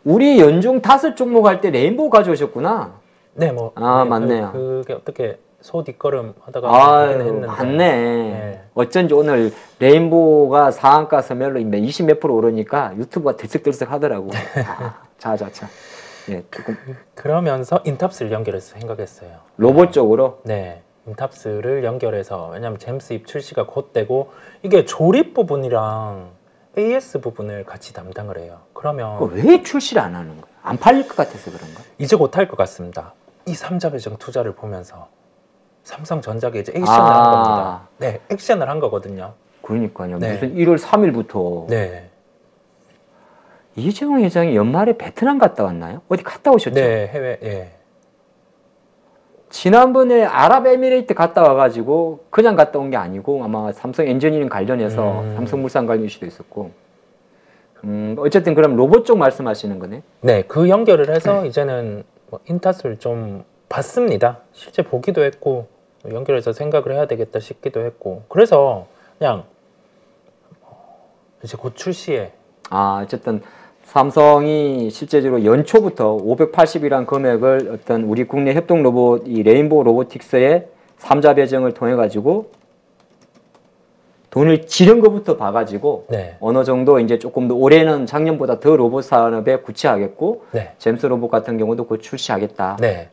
우리 연중 다섯 종목 할 때 레인보우 가져오셨구나. 네, 뭐 아, 네, 맞네요. 그게 어떻게 소 뒷걸음 하다가 되긴 아유, 했는데 맞네. 네. 어쩐지 오늘 레인보우가 상한가 서멸로 20 몇 프로 오르니까 유튜브가 들썩들썩 하더라고. 자자자. 예, 조금 그러면서 인탑스를 연결해서 생각했어요. 로봇 쪽으로. 네, 인탑스를 연결해서 왜냐하면 잼스입 출시가 곧 되고 이게 조립 부분이랑 AS 부분을 같이 담당을 해요. 그러면 왜 출시를 안 하는 거야? 안 팔릴 것 같아서 그런가? 이제 곧 할 것 같습니다. 이 3자 배정 투자를 보면서 삼성전자가 이제 액션을 한 겁니다. 네, 액션을 한 거거든요. 그러니까요. 네. 무슨 1월 3일부터 네, 이재용 회장이 연말에 베트남 갔다 왔나요? 어디 갔다 오셨죠? 네, 해외, 예, 지난번에 아랍에미레이트 갔다 와가지고 그냥 갔다 온 게 아니고 아마 삼성 엔지니어링 관련해서 삼성물산 관련 이슈도 있었고 어쨌든 그럼 로봇 쪽 말씀하시는 거네? 네, 그 연결을 해서 이제는 뭐 인탑스를 좀 봤습니다. 실제 보기도 했고 연결해서 생각을 해야 되겠다 싶기도 했고 그래서 그냥 이제 곧 출시에 어쨌든 삼성이 실제적으로 연초부터 580이라는 금액을 어떤 우리 국내 협동 로봇 이 레인보우 로보틱스의 3자 배정을 통해 가지고 돈을 지른 것부터 봐가지고 네. 어느 정도 이제 조금 더 올해는 작년보다 더 로봇 산업에 구체하겠고 네. 잼스 로봇 같은 경우도 곧 출시하겠다. 네.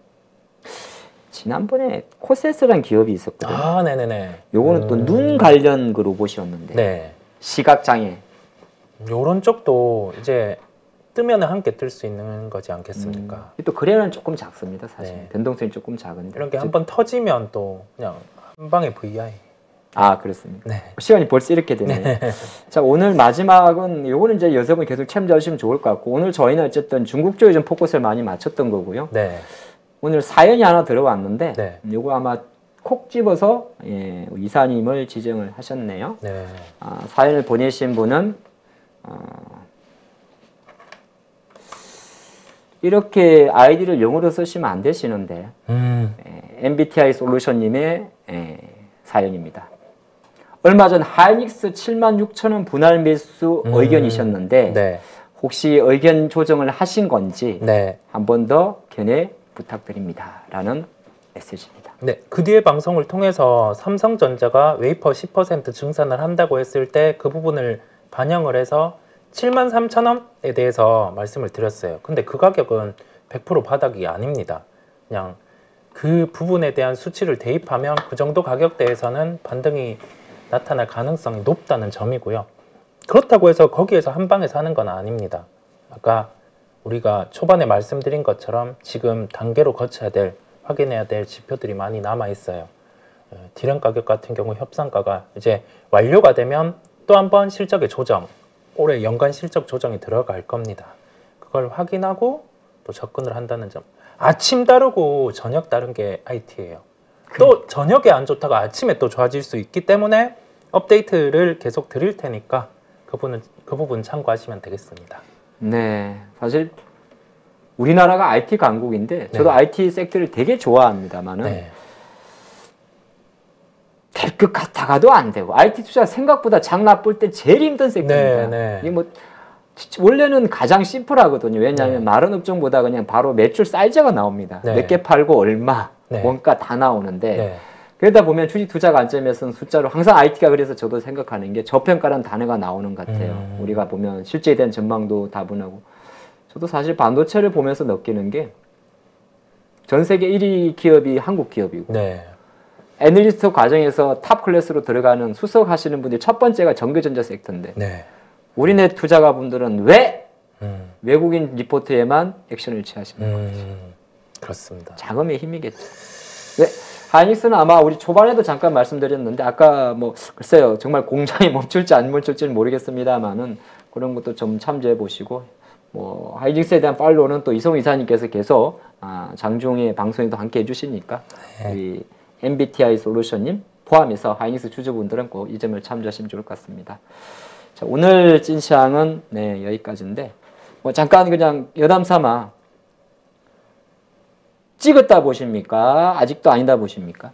지난번에 코세스라는 기업이 있었거든요. 아, 네네네. 요거는 또 눈 관련 그 로봇이었는데 네. 시각장애. 요런 쪽도 이제 뜨면 함께 뜰 수 있는 거지 않겠습니까? 또 거래는 조금 작습니다, 사실. 네. 변동성이 조금 작은데. 이런 게 한번 터지면 또 그냥 한 방에 VI. 아, 그렇습니다. 네. 시간이 벌써 이렇게 되네요. 자, 오늘 마지막은 요거는 이제 여러분 계속 참조하시면 좋을 것 같고, 오늘 저희는 어쨌든 중국 쪽에 좀 포커스를 많이 맞췄던 거고요. 네. 오늘 사연이 하나 들어왔는데 네. 요거 아마 콕 집어서 이사님을 지정을 하셨네요. 네. 사연을 보내신 분은 이렇게 아이디를 영어로 쓰시면 안 되시는데 MBTI 솔루션님의 사연입니다. 얼마 전 하이닉스 76,000원 분할 매수 의견이셨는데 네. 혹시 의견 조정을 하신 건지 네. 한 번 더 견해 부탁드립니다. 라는 메시지입니다. 네. 그 뒤에 방송을 통해서 삼성전자가 웨이퍼 10% 증산을 한다고 했을 때 그 부분을 반영을 해서 73,000원에 대해서 말씀을 드렸어요. 근데 그 가격은 100% 바닥이 아닙니다. 그냥 그 부분에 대한 수치를 대입하면 그 정도 가격대에서는 반등이 나타날 가능성이 높다는 점이고요. 그렇다고 해서 거기에서 한 방에 사는 건 아닙니다. 아까 우리가 초반에 말씀드린 것처럼 지금 단계로 거쳐야 될, 확인해야 될 지표들이 많이 남아 있어요. 디램 가격 같은 경우 협상가가 이제 완료가 되면 또 한 번 실적의 조정, 올해 연간 실적 조정이 들어갈 겁니다. 그걸 확인하고 또 접근을 한다는 점. 아침 다르고 저녁 다른 게 IT예요. 또 저녁에 안 좋다가 아침에 또 좋아질 수 있기 때문에 업데이트를 계속 드릴 테니까 그 부분 참고하시면 되겠습니다. 네, 사실 우리나라가 IT 강국인데 저도 네. IT 섹터를 되게 좋아합니다만은 네. 될 것 같다가도 안 되고 IT 투자 생각보다 장 나쁠 때 제일 힘든 섹터입니다. 네. 이게 뭐 원래는 가장 심플하거든요. 왜냐하면 네. 마른 업종보다 그냥 바로 매출 사이즈가 나옵니다. 네. 몇 개 팔고 얼마, 네. 원가 다 나오는데 네. 그러다 보면 주식 투자 관점에서는 숫자로 항상 IT가 그래서 저도 생각하는 게 저평가라는 단어가 나오는 것 같아요. 우리가 보면 실제에 대한 전망도 다분하고 저도 사실 반도체를 보면서 느끼는 게 전 세계 1위 기업이 한국 기업이고 네. 애널리스트 과정에서 탑 클래스로 들어가는 수석하시는 분들이 첫 번째가 전기전자 섹터인데 네. 우리네 투자가분들은 왜 외국인 리포트에만 액션을 취하시는 건지 그렇습니다. 자금의 힘이겠죠. 네, 하이닉스는 아마 우리 초반에도 잠깐 말씀드렸는데 아까 뭐 글쎄요 정말 공장이 멈출지 안 멈출지는 모르겠습니다만은 그런 것도 좀 참조해 보시고 뭐 하이닉스에 대한 팔로우는 또 이성우 이사님께서 계속 장중에 방송에도 함께 해주시니까 네. 우리 MBTI 솔루션님 포함해서 하이닉스 주주분들은 꼭 이 점을 참조하시면 좋을 것 같습니다. 자, 오늘 찐시황은 네, 여기까지인데 뭐 잠깐 그냥 여담삼아 찍었다 보십니까? 아직도 아니다 보십니까?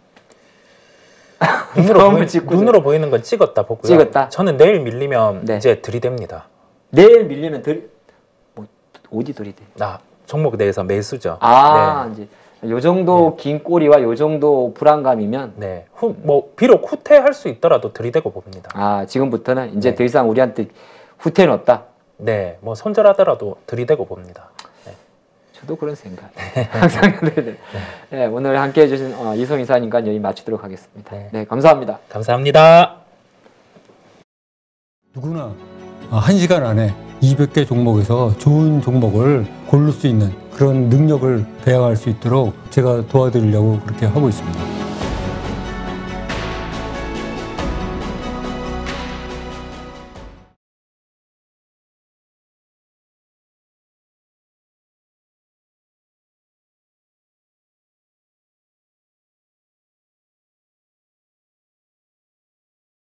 눈으로 보이는 건 찍었다 보고요. 찍었다? 저는 내일 밀리면 네. 이제 들이댑니다. 내일 밀리면 뭐 어디 들이대? 종목 내에서 매수죠. 이제 요 정도 긴 꼬리와 요 정도 불안감이면 네. 뭐 비록 후퇴할 수 있더라도 들이대고 봅니다. 지금부터는 이제 네. 더 이상 우리한테 후퇴는 없다. 네. 뭐 손절하더라도 들이대고 봅니다. 네. 저도 그런 생각. 항상 네, 오늘 함께 해주신 이성 이사님과 여기 마치도록 하겠습니다. 네. 네, 감사합니다. 감사합니다. 누구나 1시간 안에 200개 종목에서 좋은 종목을 고를 수 있는 그런 능력을 배양할 수 있도록 제가 도와드리려고 그렇게 하고 있습니다.